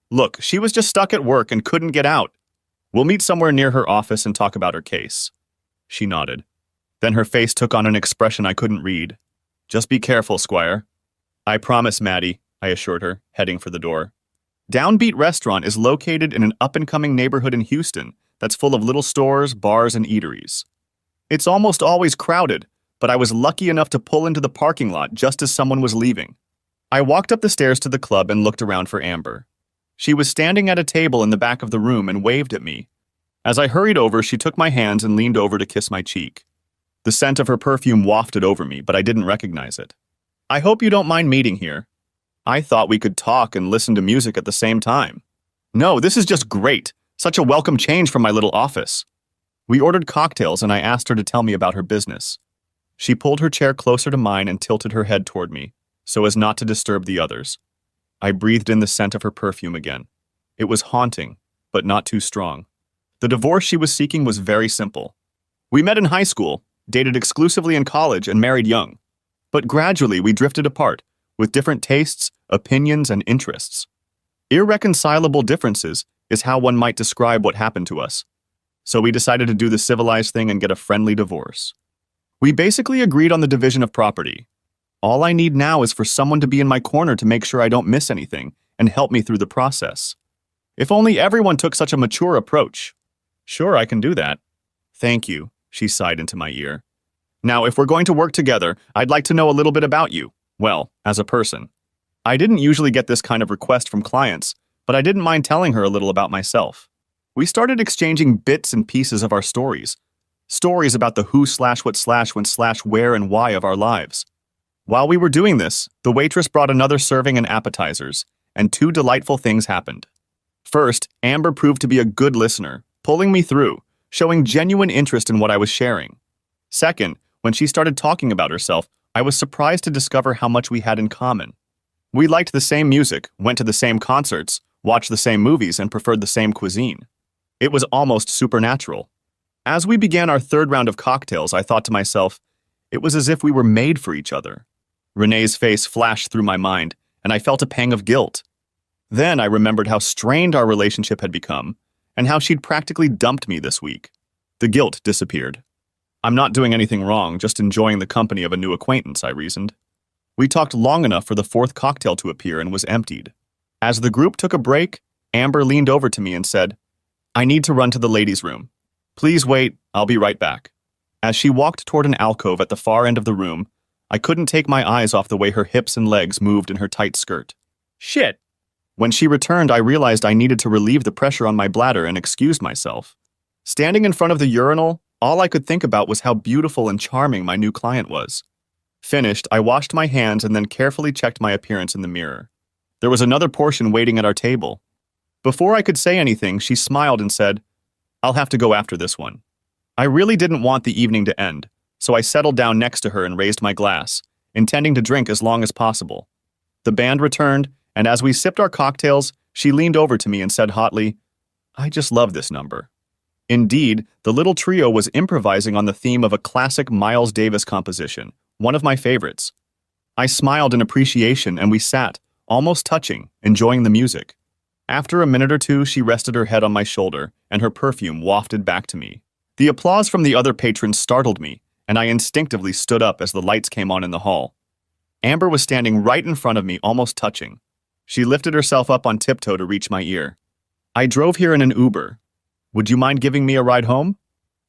Look, she was just stuck at work and couldn't get out. We'll meet somewhere near her office and talk about her case. She nodded. Then her face took on an expression I couldn't read. Just be careful, Squire. I promise, Maddie, I assured her, heading for the door. Downbeat Restaurant is located in an up-and-coming neighborhood in Houston that's full of little stores, bars, and eateries. It's almost always crowded, but I was lucky enough to pull into the parking lot just as someone was leaving. I walked up the stairs to the club and looked around for Amber. She was standing at a table in the back of the room and waved at me. As I hurried over, she took my hands and leaned over to kiss my cheek. The scent of her perfume wafted over me, but I didn't recognize it. I hope you don't mind meeting here. I thought we could talk and listen to music at the same time. No, this is just great. Such a welcome change from my little office. We ordered cocktails and I asked her to tell me about her business. She pulled her chair closer to mine and tilted her head toward me, so as not to disturb the others. I breathed in the scent of her perfume again. It was haunting, but not too strong. The divorce she was seeking was very simple. We met in high school, dated exclusively in college, and married young. But gradually we drifted apart, with different tastes, opinions, and interests. Irreconcilable differences is how one might describe what happened to us. So we decided to do the civilized thing and get a friendly divorce. We basically agreed on the division of property. All I need now is for someone to be in my corner to make sure I don't miss anything and help me through the process. If only everyone took such a mature approach. Sure, I can do that. Thank you, she sighed into my ear. Now, if we're going to work together, I'd like to know a little bit about you. Well, as a person. I didn't usually get this kind of request from clients, but I didn't mind telling her a little about myself. We started exchanging bits and pieces of our stories. Stories about the who/what/when/where and why of our lives. While we were doing this, the waitress brought another serving and appetizers, and two delightful things happened. First, Amber proved to be a good listener, pulling me through, showing genuine interest in what I was sharing. Second, when she started talking about herself, I was surprised to discover how much we had in common. We liked the same music, went to the same concerts, watched the same movies, and preferred the same cuisine. It was almost supernatural. As we began our third round of cocktails, I thought to myself, it was as if we were made for each other. Renee's face flashed through my mind, and I felt a pang of guilt. Then I remembered how strained our relationship had become, and how she'd practically dumped me this week. The guilt disappeared. I'm not doing anything wrong, just enjoying the company of a new acquaintance, I reasoned. We talked long enough for the fourth cocktail to appear and was emptied. As the group took a break, Amber leaned over to me and said, I need to run to the ladies' room. Please wait, I'll be right back. As she walked toward an alcove at the far end of the room, I couldn't take my eyes off the way her hips and legs moved in her tight skirt. Shit! When she returned, I realized I needed to relieve the pressure on my bladder and excused myself. Standing in front of the urinal, all I could think about was how beautiful and charming my new client was. Finished, I washed my hands and then carefully checked my appearance in the mirror. There was another portion waiting at our table. Before I could say anything, she smiled and said, I'll have to go after this one. I really didn't want the evening to end, so I settled down next to her and raised my glass, intending to drink as long as possible. The band returned, and as we sipped our cocktails, she leaned over to me and said hotly, I just love this number. Indeed, the little trio was improvising on the theme of a classic Miles Davis composition, one of my favorites. I smiled in appreciation and we sat, almost touching, enjoying the music. After a minute or two, she rested her head on my shoulder and her perfume wafted back to me. The applause from the other patrons startled me, and I instinctively stood up as the lights came on in the hall. Amber was standing right in front of me, almost touching. She lifted herself up on tiptoe to reach my ear. I drove here in an Uber. Would you mind giving me a ride home?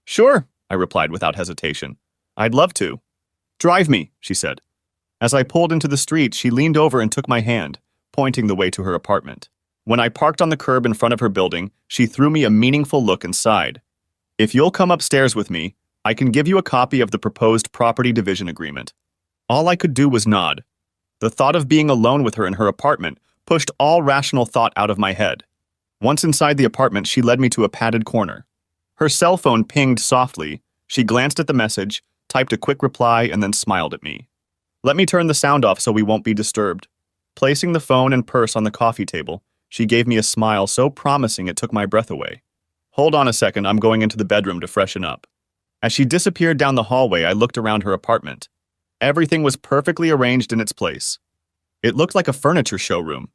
Sure, I replied without hesitation. I'd love to. Drive me, she said. As I pulled into the street, she leaned over and took my hand, pointing the way to her apartment. When I parked on the curb in front of her building, she threw me a meaningful look and sighed. If you'll come upstairs with me, I can give you a copy of the proposed property division agreement. All I could do was nod. The thought of being alone with her in her apartment pushed all rational thought out of my head. Once inside the apartment, she led me to a padded corner. Her cell phone pinged softly. She glanced at the message, typed a quick reply, and then smiled at me. Let me turn the sound off so we won't be disturbed. Placing the phone and purse on the coffee table, she gave me a smile so promising it took my breath away. Hold on a second, I'm going into the bedroom to freshen up. As she disappeared down the hallway, I looked around her apartment. Everything was perfectly arranged in its place. It looked like a furniture showroom.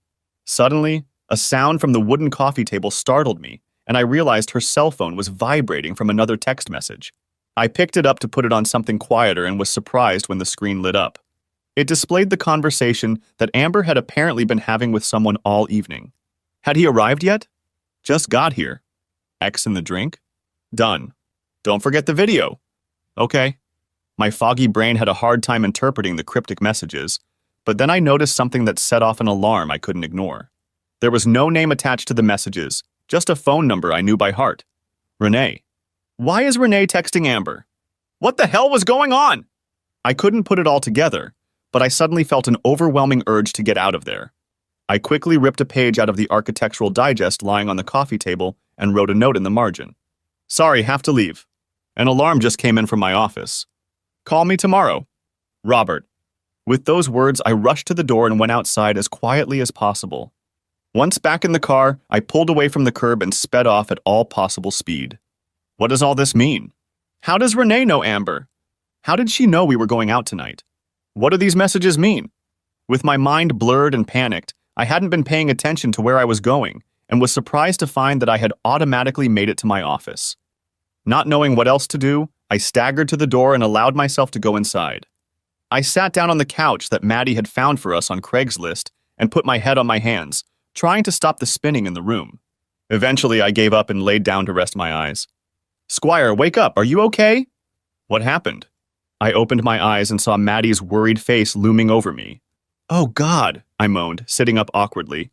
Suddenly, a sound from the wooden coffee table startled me, and I realized her cell phone was vibrating from another text message. I picked it up to put it on something quieter and was surprised when the screen lit up. It displayed the conversation that Amber had apparently been having with someone all evening. Had he arrived yet? Just got here. X in the drink? Done. Don't forget the video. Okay. My foggy brain had a hard time interpreting the cryptic messages, but then I noticed something that set off an alarm I couldn't ignore. There was no name attached to the messages, just a phone number I knew by heart. Renee. Why is Renee texting Amber? What the hell was going on? I couldn't put it all together, but I suddenly felt an overwhelming urge to get out of there. I quickly ripped a page out of the Architectural Digest lying on the coffee table and wrote a note in the margin. Sorry, have to leave. An alarm just came in from my office. Call me tomorrow. Robert. With those words, I rushed to the door and went outside as quietly as possible. Once back in the car, I pulled away from the curb and sped off at all possible speed. What does all this mean? How does Renee know Amber? How did she know we were going out tonight? What do these messages mean? With my mind blurred and panicked, I hadn't been paying attention to where I was going and was surprised to find that I had automatically made it to my office. Not knowing what else to do, I staggered to the door and allowed myself to go inside. I sat down on the couch that Maddie had found for us on Craigslist and put my head on my hands, trying to stop the spinning in the room. Eventually, I gave up and laid down to rest my eyes. Squire, wake up, are you okay? What happened? I opened my eyes and saw Maddie's worried face looming over me. Oh God, I moaned, sitting up awkwardly.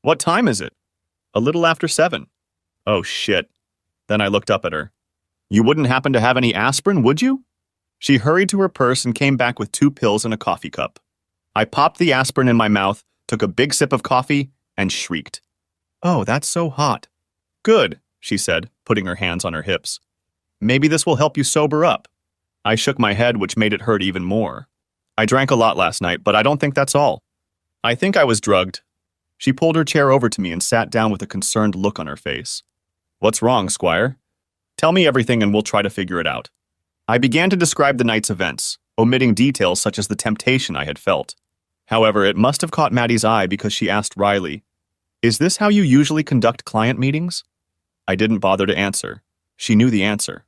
What time is it? A little after 7. Oh shit. Then I looked up at her. You wouldn't happen to have any aspirin, would you? She hurried to her purse and came back with 2 pills and a coffee cup. I popped the aspirin in my mouth, took a big sip of coffee, and shrieked. Oh, that's so hot. Good, she said, putting her hands on her hips. Maybe this will help you sober up. I shook my head, which made it hurt even more. I drank a lot last night, but I don't think that's all. I think I was drugged. She pulled her chair over to me and sat down with a concerned look on her face. What's wrong, Squire? Tell me everything and we'll try to figure it out. I began to describe the night's events, omitting details such as the temptation I had felt. However, it must have caught Maddie's eye because she asked wryly, Is this how you usually conduct client meetings? I didn't bother to answer. She knew the answer.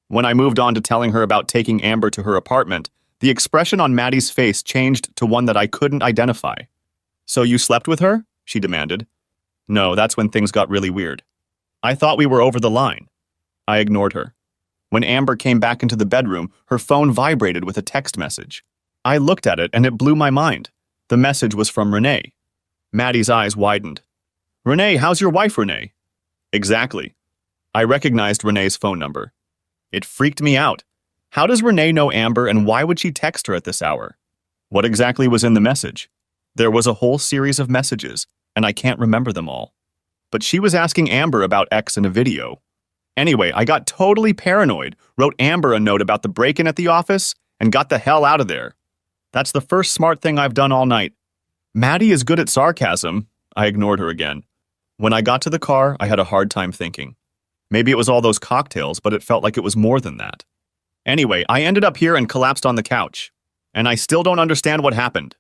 When I moved on to telling her about taking Amber to her apartment, the expression on Maddie's face changed to one that I couldn't identify. So you slept with her? She demanded. No, that's when things got really weird. I thought we were over the line. I ignored her. When Amber came back into the bedroom, her phone vibrated with a text message. I looked at it and it blew my mind. The message was from Renee. Maddie's eyes widened. Renee, how's your wife, Renee? Exactly. I recognized Renee's phone number. It freaked me out. How does Renee know Amber and why would she text her at this hour? What exactly was in the message? There was a whole series of messages, and I can't remember them all. But she was asking Amber about X in a video. Anyway, I got totally paranoid, wrote Amber a note about the break-in at the office, and got the hell out of there. That's the first smart thing I've done all night. Maddie is good at sarcasm. I ignored her again. When I got to the car, I had a hard time thinking. Maybe it was all those cocktails, but it felt like it was more than that. Anyway, I ended up here and collapsed on the couch. And I still don't understand what happened.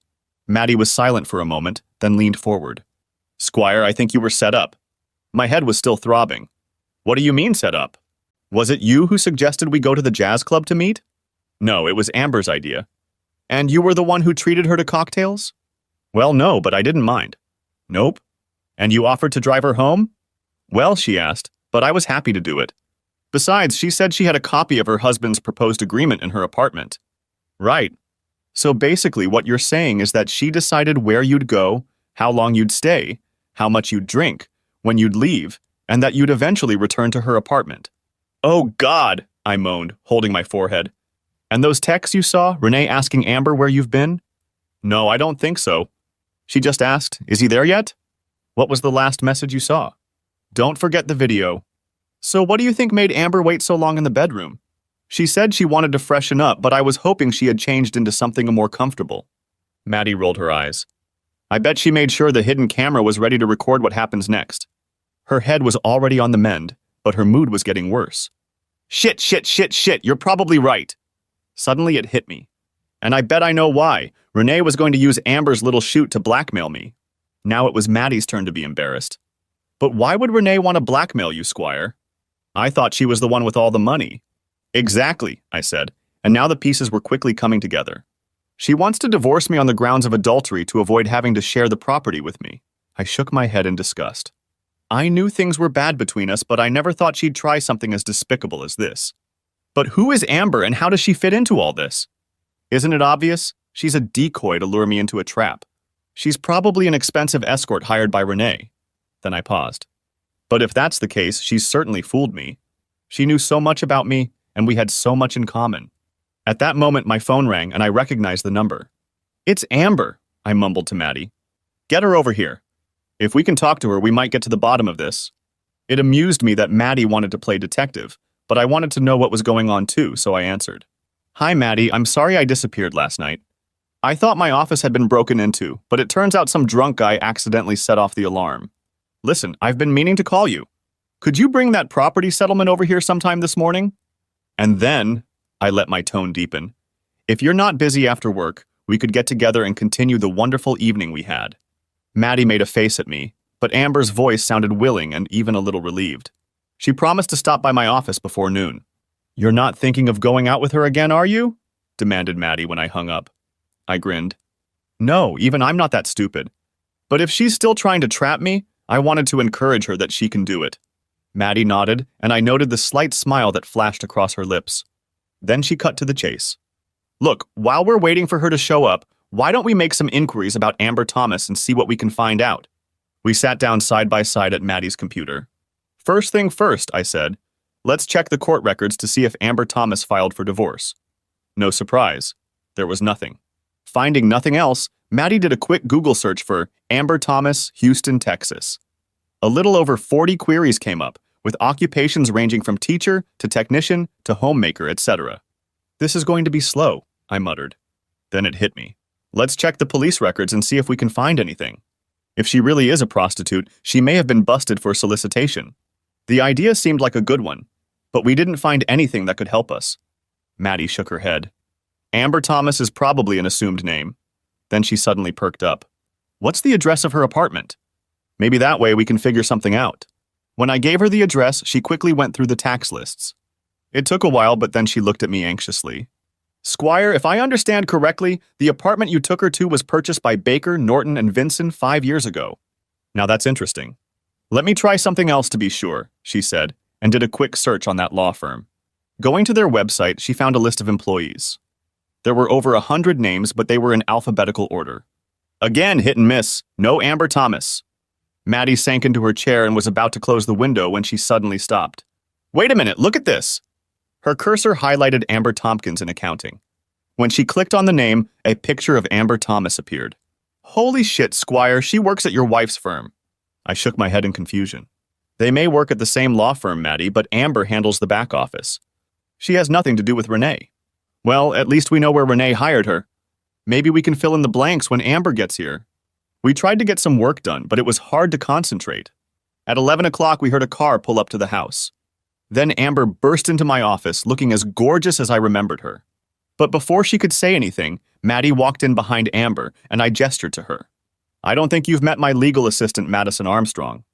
Maddie was silent for a moment, then leaned forward. Squire, I think you were set up. My head was still throbbing. What do you mean set up? Was it you who suggested we go to the jazz club to meet? No, it was Amber's idea. And you were the one who treated her to cocktails? Well, no, but I didn't mind. Nope. And you offered to drive her home? Well, she asked, but I was happy to do it. Besides, she said she had a copy of her husband's proposed agreement in her apartment. Right. So basically what you're saying is that she decided where you'd go, how long you'd stay, how much you'd drink, when you'd leave, and that you'd eventually return to her apartment. Oh God, I moaned, holding my forehead. And those texts you saw, Renee asking Amber where you've been? No, I don't think so. She just asked, is he there yet? What was the last message you saw? Don't forget the video. So what do you think made Amber wait so long in the bedroom? She said she wanted to freshen up, but I was hoping she had changed into something more comfortable. Maddie rolled her eyes. I bet she made sure the hidden camera was ready to record what happens next. Her head was already on the mend, but her mood was getting worse. Shit, you're probably right. Suddenly it hit me. And I bet I know why. Renee was going to use Amber's little shoot to blackmail me. Now it was Maddie's turn to be embarrassed. But why would Renee want to blackmail you, Squire? I thought she was the one with all the money. Exactly, I said, and now the pieces were quickly coming together. She wants to divorce me on the grounds of adultery to avoid having to share the property with me. I shook my head in disgust. I knew things were bad between us, but I never thought she'd try something as despicable as this. But who is Amber and how does she fit into all this? Isn't it obvious? She's a decoy to lure me into a trap. She's probably an expensive escort hired by Renee. Then I paused. But if that's the case, she's certainly fooled me. She knew so much about me, and we had so much in common. At that moment, my phone rang, and I recognized the number. It's Amber, I mumbled to Maddie. Get her over here. If we can talk to her, we might get to the bottom of this. It amused me that Maddie wanted to play detective, but I wanted to know what was going on too, so I answered. Hi, Maddie, I'm sorry I disappeared last night. I thought my office had been broken into, but it turns out some drunk guy accidentally set off the alarm. Listen, I've been meaning to call you. Could you bring that property settlement over here sometime this morning? And then, I let my tone deepen. If you're not busy after work, we could get together and continue the wonderful evening we had. Maddie made a face at me, but Amber's voice sounded willing and even a little relieved. She promised to stop by my office before noon. You're not thinking of going out with her again, are you? Demanded Maddie when I hung up. I grinned. No, even I'm not that stupid. But if she's still trying to trap me, I wanted to encourage her that she can do it. Maddie nodded, and I noted the slight smile that flashed across her lips. Then she cut to the chase. Look, while we're waiting for her to show up, why don't we make some inquiries about Amber Thomas and see what we can find out? We sat down side by side at Maddie's computer. First thing first, I said. Let's check the court records to see if Amber Thomas filed for divorce. No surprise. There was nothing. Finding nothing else, Maddie did a quick Google search for Amber Thomas, Houston, Texas. A little over 40 queries came up, with occupations ranging from teacher to technician to homemaker, etc. This is going to be slow, I muttered. Then it hit me. Let's check the police records and see if we can find anything. If she really is a prostitute, she may have been busted for solicitation. The idea seemed like a good one, but we didn't find anything that could help us. Maddie shook her head. Amber Thomas is probably an assumed name. Then she suddenly perked up. What's the address of her apartment? Maybe that way we can figure something out. When I gave her the address, she quickly went through the tax lists. It took a while, but then she looked at me anxiously. Squire, if I understand correctly, the apartment you took her to was purchased by Baker, Norton, and Vinson 5 years ago. Now that's interesting. Let me try something else to be sure, she said, and did a quick search on that law firm. Going to their website, she found a list of employees. There were over 100 names, but they were in alphabetical order. Again, hit and miss. No Amber Thomas. Maddie sank into her chair and was about to close the window when she suddenly stopped. Wait a minute, look at this. Her cursor highlighted Amber Tompkins in accounting. When she clicked on the name, a picture of Amber Thomas appeared. Holy shit, Squire, she works at your wife's firm. I shook my head in confusion. They may work at the same law firm, Maddie, but Amber handles the back office. She has nothing to do with Renee. Well, at least we know where Renee hired her. Maybe we can fill in the blanks when Amber gets here. We tried to get some work done, but it was hard to concentrate. At 11 o'clock, we heard a car pull up to the house. Then Amber burst into my office, looking as gorgeous as I remembered her. But before she could say anything, Maddie walked in behind Amber, and I gestured to her. I don't think you've met my legal assistant, Madison Armstrong.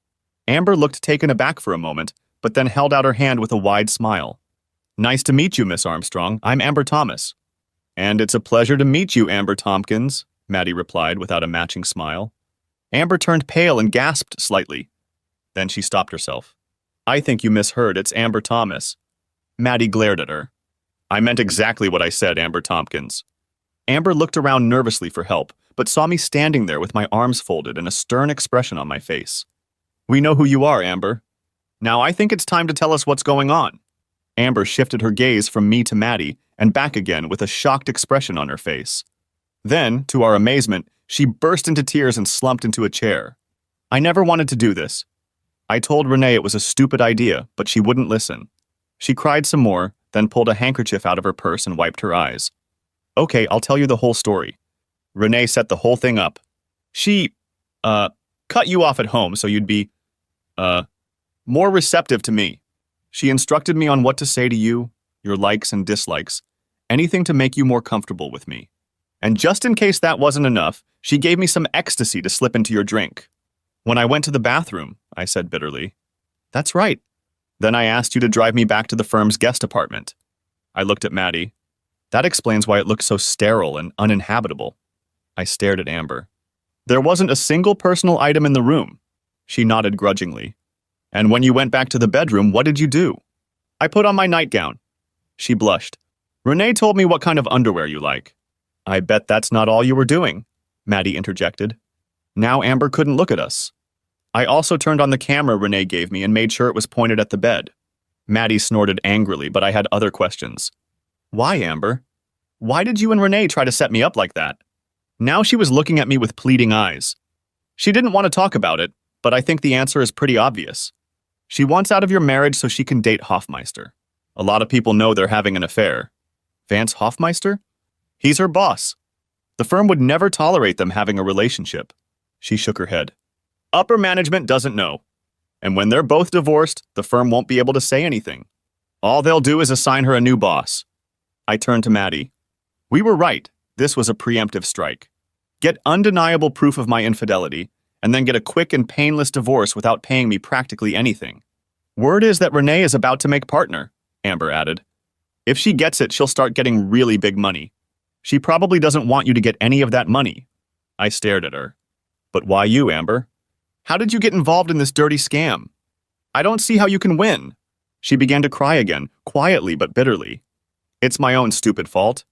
Amber looked taken aback for a moment, but then held out her hand with a wide smile. Nice to meet you, Miss Armstrong. I'm Amber Thomas. And it's a pleasure to meet you, Amber Tompkins, Maddie replied without a matching smile. Amber turned pale and gasped slightly. Then she stopped herself. I think you misheard. It's Amber Thomas. Maddie glared at her. I meant exactly what I said, Amber Tompkins. Amber looked around nervously for help, but saw me standing there with my arms folded and a stern expression on my face. We know who you are, Amber. Now I think it's time to tell us what's going on. Amber shifted her gaze from me to Maddie and back again with a shocked expression on her face. Then, to our amazement, she burst into tears and slumped into a chair. I never wanted to do this. I told Renee it was a stupid idea, but she wouldn't listen. She cried some more, then pulled a handkerchief out of her purse and wiped her eyes. Okay, I'll tell you the whole story. Renee set the whole thing up. She, cut you off at home so you'd be, more receptive to me. She instructed me on what to say to you, your likes and dislikes, anything to make you more comfortable with me. And just in case that wasn't enough, she gave me some ecstasy to slip into your drink. When I went to the bathroom, I said bitterly. That's right. Then I asked you to drive me back to the firm's guest apartment. I looked at Maddie. That explains why it looked so sterile and uninhabitable. I stared at Amber. There wasn't a single personal item in the room. She nodded grudgingly. And when you went back to the bedroom, what did you do? I put on my nightgown. She blushed. Renee told me what kind of underwear you like. I bet that's not all you were doing, Maddie interjected. Now Amber couldn't look at us. I also turned on the camera Renee gave me and made sure it was pointed at the bed. Maddie snorted angrily, but I had other questions. Why, Amber? Why did you and Renee try to set me up like that? Now she was looking at me with pleading eyes. She didn't want to talk about it, but I think the answer is pretty obvious. She wants out of your marriage so she can date Hoffmeister. A lot of people know they're having an affair. Vance Hoffmeister? He's her boss. The firm would never tolerate them having a relationship. She shook her head. Upper management doesn't know. And when they're both divorced, the firm won't be able to say anything. All they'll do is assign her a new boss. I turned to Maddie. We were right. This was a preemptive strike. Get undeniable proof of my infidelity, and then get a quick and painless divorce without paying me practically anything. Word is that Renee is about to make partner, Amber added. If she gets it, she'll start getting really big money. She probably doesn't want you to get any of that money. I stared at her. But why you, Amber? How did you get involved in this dirty scam? I don't see how you can win. She began to cry again, quietly but bitterly. It's my own stupid fault.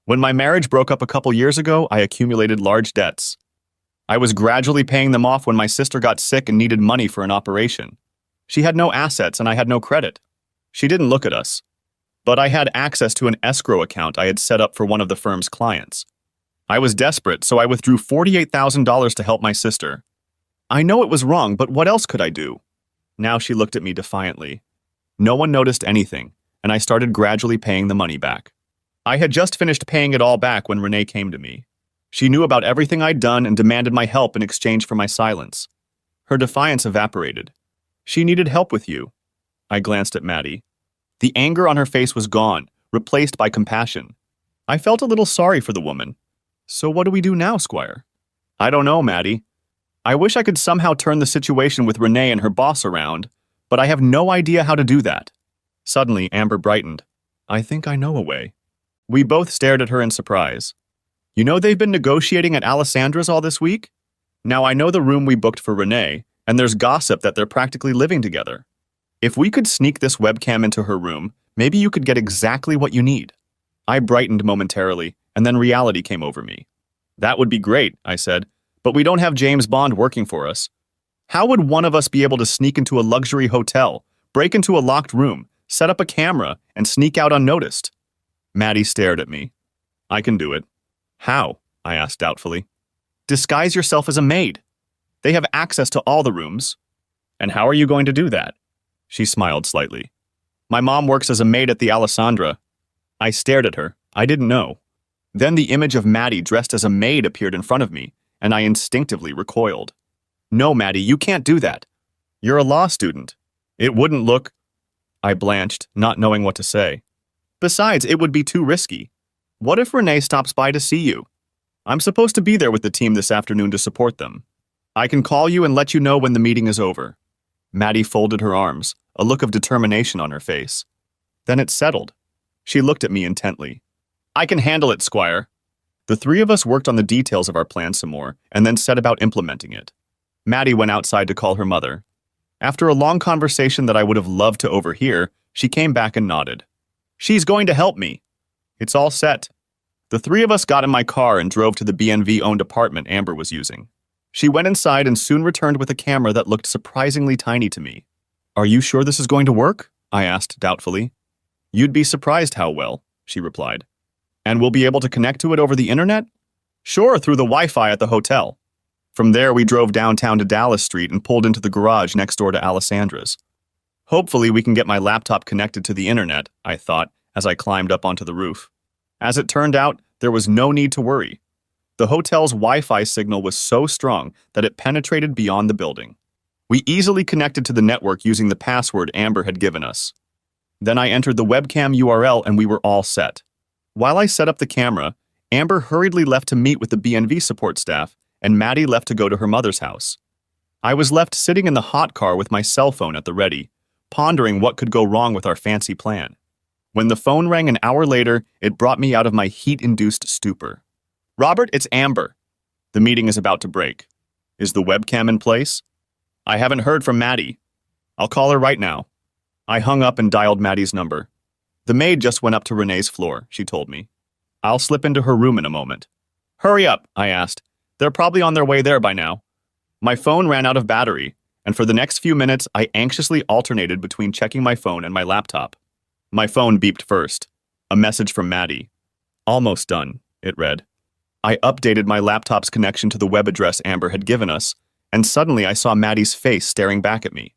When my marriage broke up a couple years ago, I accumulated large debts. I was gradually paying them off when my sister got sick and needed money for an operation. She had no assets and I had no credit. She didn't look at us. But I had access to an escrow account I had set up for one of the firm's clients. I was desperate, so I withdrew $48,000 to help my sister. I know it was wrong, but what else could I do? Now she looked at me defiantly. No one noticed anything, and I started gradually paying the money back. I had just finished paying it all back when Renee came to me. She knew about everything I'd done and demanded my help in exchange for my silence. Her defiance evaporated. She needed help with you. I glanced at Maddie. The anger on her face was gone, replaced by compassion. I felt a little sorry for the woman. So what do we do now, Squire? I don't know, Maddie. I wish I could somehow turn the situation with Renee and her boss around, but I have no idea how to do that. Suddenly, Amber brightened. I think I know a way. We both stared at her in surprise. You know they've been negotiating at Alessandra's all this week? Now I know the room we booked for Renee, and there's gossip that they're practically living together. If we could sneak this webcam into her room, maybe you could get exactly what you need. I brightened momentarily, and then reality came over me. That would be great, I said, but we don't have James Bond working for us. How would one of us be able to sneak into a luxury hotel, break into a locked room, set up a camera, and sneak out unnoticed? Maddie stared at me. I can do it. How? I asked doubtfully. Disguise yourself as a maid. They have access to all the rooms. And how are you going to do that? She smiled slightly. My mom works as a maid at the Alessandra. I stared at her. I didn't know. Then the image of Maddie dressed as a maid appeared in front of me, and I instinctively recoiled. No, Maddie, you can't do that. You're a law student. It wouldn't look... I blanched, not knowing what to say. Besides, it would be too risky. What if Renee stops by to see you? I'm supposed to be there with the team this afternoon to support them. I can call you and let you know when the meeting is over. Maddie folded her arms, a look of determination on her face. Then it settled. She looked at me intently. I can handle it, Squire. The three of us worked on the details of our plan some more, and then set about implementing it. Maddie went outside to call her mother. After a long conversation that I would have loved to overhear, she came back and nodded. She's going to help me. It's all set. The three of us got in my car and drove to the BNV-owned apartment Amber was using. She went inside and soon returned with a camera that looked surprisingly tiny to me. Are you sure this is going to work? I asked doubtfully. You'd be surprised how well, she replied. And we'll be able to connect to it over the internet? Sure, through the Wi-Fi at the hotel. From there, we drove downtown to Dallas Street and pulled into the garage next door to Alessandra's. Hopefully, we can get my laptop connected to the internet, I thought, as I climbed up onto the roof. As it turned out, there was no need to worry. The hotel's Wi-Fi signal was so strong that it penetrated beyond the building. We easily connected to the network using the password Amber had given us. Then I entered the webcam URL and we were all set. While I set up the camera, Amber hurriedly left to meet with the BNV support staff, and Maddie left to go to her mother's house. I was left sitting in the hot car with my cell phone at the ready, pondering what could go wrong with our fancy plan. When the phone rang an hour later, it brought me out of my heat-induced stupor. "Robert, it's Amber. The meeting is about to break. Is the webcam in place? I haven't heard from Maddie. I'll call her right now." I hung up and dialed Maddie's number. "The maid just went up to Renee's floor," she told me. "I'll slip into her room in a moment." "Hurry up," I asked. "They're probably on their way there by now." My phone ran out of battery, and for the next few minutes I anxiously alternated between checking my phone and my laptop. My phone beeped first. A message from Maddie. "Almost done," it read. I updated my laptop's connection to the web address Amber had given us, and suddenly I saw Maddie's face staring back at me.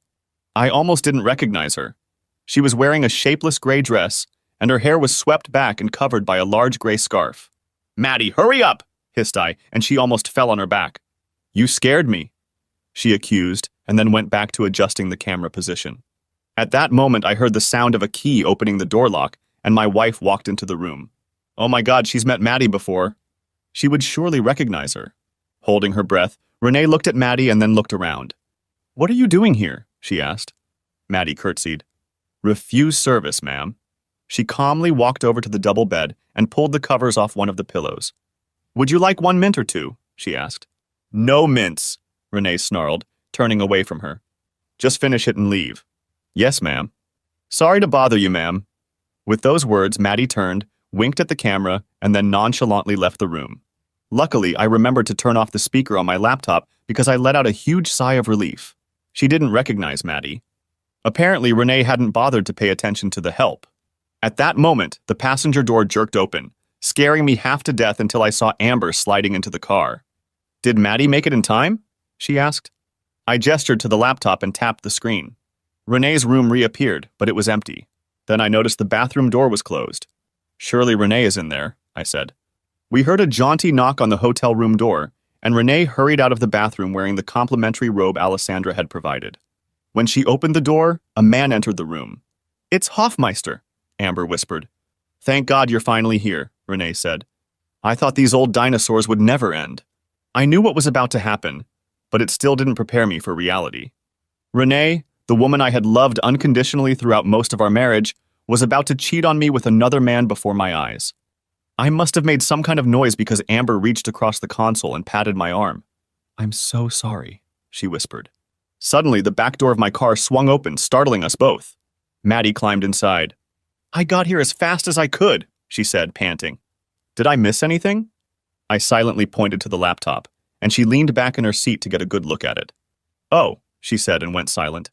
I almost didn't recognize her. She was wearing a shapeless gray dress, and her hair was swept back and covered by a large gray scarf. "Maddie, hurry up!" hissed I, and she almost fell on her back. "You scared me," she accused, and then went back to adjusting the camera position. At that moment, I heard the sound of a key opening the door lock, and my wife walked into the room. Oh my God, she's met Maddie before. She would surely recognize her. Holding her breath, Renee looked at Maddie and then looked around. "What are you doing here?" she asked. Maddie curtsied. "Refuse service, ma'am." She calmly walked over to the double bed and pulled the covers off one of the pillows. "Would you like 1 mint or 2? She asked. "No mints," Renee snarled, turning away from her. "Just finish it and leave." "Yes, ma'am." "Sorry to bother you, ma'am." With those words, Maddie turned, winked at the camera, and then nonchalantly left the room. Luckily, I remembered to turn off the speaker on my laptop because I let out a huge sigh of relief. She didn't recognize Maddie. Apparently, Renee hadn't bothered to pay attention to the help. At that moment, the passenger door jerked open, scaring me half to death until I saw Amber sliding into the car. "Did Maddie make it in time?" she asked. I gestured to the laptop and tapped the screen. Renee's room reappeared, but it was empty. Then I noticed the bathroom door was closed. "Surely Renee is in there," I said. We heard a jaunty knock on the hotel room door, and Renee hurried out of the bathroom wearing the complimentary robe Alessandra had provided. When she opened the door, a man entered the room. "It's Hoffmeister," Amber whispered. "Thank God you're finally here," Renee said. "I thought these old dinosaurs would never end." I knew what was about to happen, but it still didn't prepare me for reality. Renee, the woman I had loved unconditionally throughout most of our marriage, was about to cheat on me with another man before my eyes. I must have made some kind of noise because Amber reached across the console and patted my arm. "I'm so sorry," she whispered. Suddenly, the back door of my car swung open, startling us both. Maddie climbed inside. "I got here as fast as I could," she said, panting. "Did I miss anything?" I silently pointed to the laptop, and she leaned back in her seat to get a good look at it. "Oh," she said and went silent.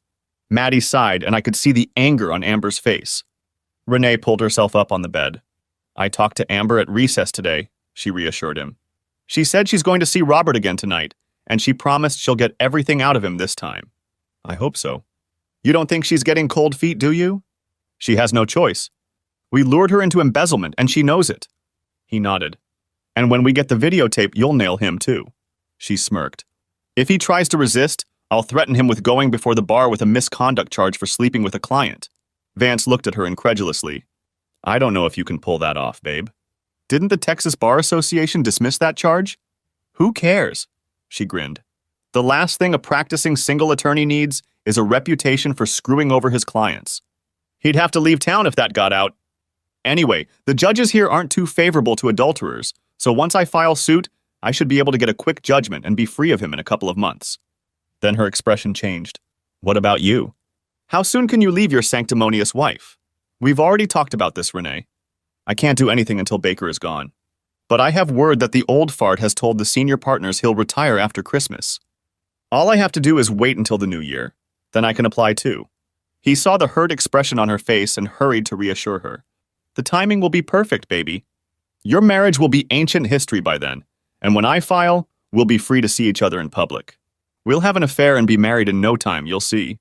Maddie sighed, and I could see the anger on Amber's face. Renee pulled herself up on the bed. "I talked to Amber at recess today," she reassured him. "She said she's going to see Robert again tonight, and she promised she'll get everything out of him this time." "I hope so." "You don't think she's getting cold feet, do you?" "She has no choice. We lured her into embezzlement, and she knows it." He nodded. "And when we get the videotape, you'll nail him too." She smirked. "If he tries to resist, I'll threaten him with going before the bar with a misconduct charge for sleeping with a client." Vance looked at her incredulously. "I don't know if you can pull that off, babe. Didn't the Texas Bar Association dismiss that charge?" "Who cares?" She grinned. "The last thing a practicing single attorney needs is a reputation for screwing over his clients. He'd have to leave town if that got out. Anyway, the judges here aren't too favorable to adulterers, so once I file suit, I should be able to get a quick judgment and be free of him in a couple of months." Then her expression changed. "What about you? How soon can you leave your sanctimonious wife?" "We've already talked about this, Renee. I can't do anything until Baker is gone. But I have word that the old fart has told the senior partners he'll retire after Christmas. All I have to do is wait until the new year. Then I can apply too." He saw the hurt expression on her face and hurried to reassure her. "The timing will be perfect, baby. Your marriage will be ancient history by then, and when I file, we'll be free to see each other in public. We'll have an affair and be married in no time, you'll see."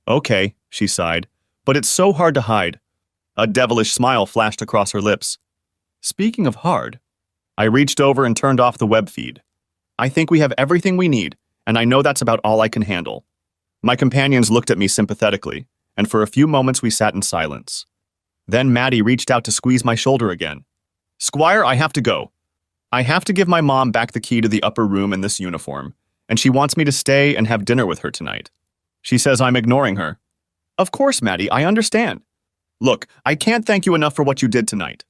"Okay," she sighed, "but it's so hard to hide. A devilish smile flashed across her lips. Speaking of hard, I reached over and turned off the web feed. I think we have everything we need, and I know that's about all I can handle. My companions looked at me sympathetically, and for a few moments we sat in silence. Then Maddie reached out to squeeze my shoulder again. Squire, I have to go. I have to give my mom back the key to the upper room in this uniform, and she wants me to stay and have dinner with her tonight. She says I'm ignoring her. Of course, Maddie, I understand. Look, I can't thank you enough for what you did tonight.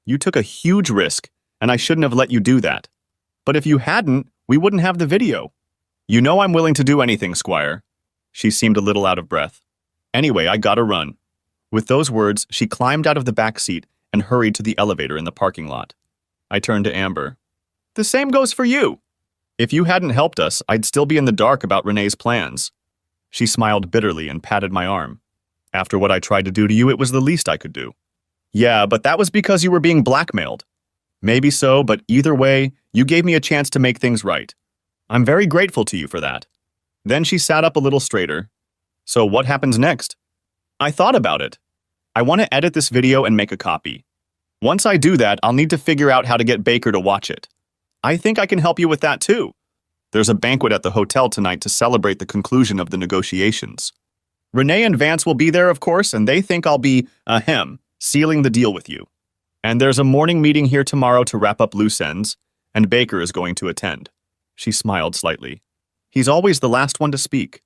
You took a huge risk, and I shouldn't have let you do that. But if you hadn't, we wouldn't have the video. You know I'm willing to do anything, Squire. She seemed a little out of breath. Anyway, I gotta run. With those words, she climbed out of the back seat and hurried to the elevator in the parking lot. I turned to Amber. The same goes for you. If you hadn't helped us, I'd still be in the dark about Renee's plans. She smiled bitterly and patted my arm. After what I tried to do to you, it was the least I could do. Yeah, but that was because you were being blackmailed. Maybe so, but either way, you gave me a chance to make things right. I'm very grateful to you for that. Then she sat up a little straighter. So what happens next? I thought about it. I want to edit this video and make a copy. Once I do that, I'll need to figure out how to get Baker to watch it. I think I can help you with that too. There's a banquet at the hotel tonight to celebrate the conclusion of the negotiations. Renee and Vance will be there, of course, and they think I'll be, sealing the deal with you. And there's a morning meeting here tomorrow to wrap up loose ends, and Baker is going to attend. She smiled slightly. He's always the last one to speak.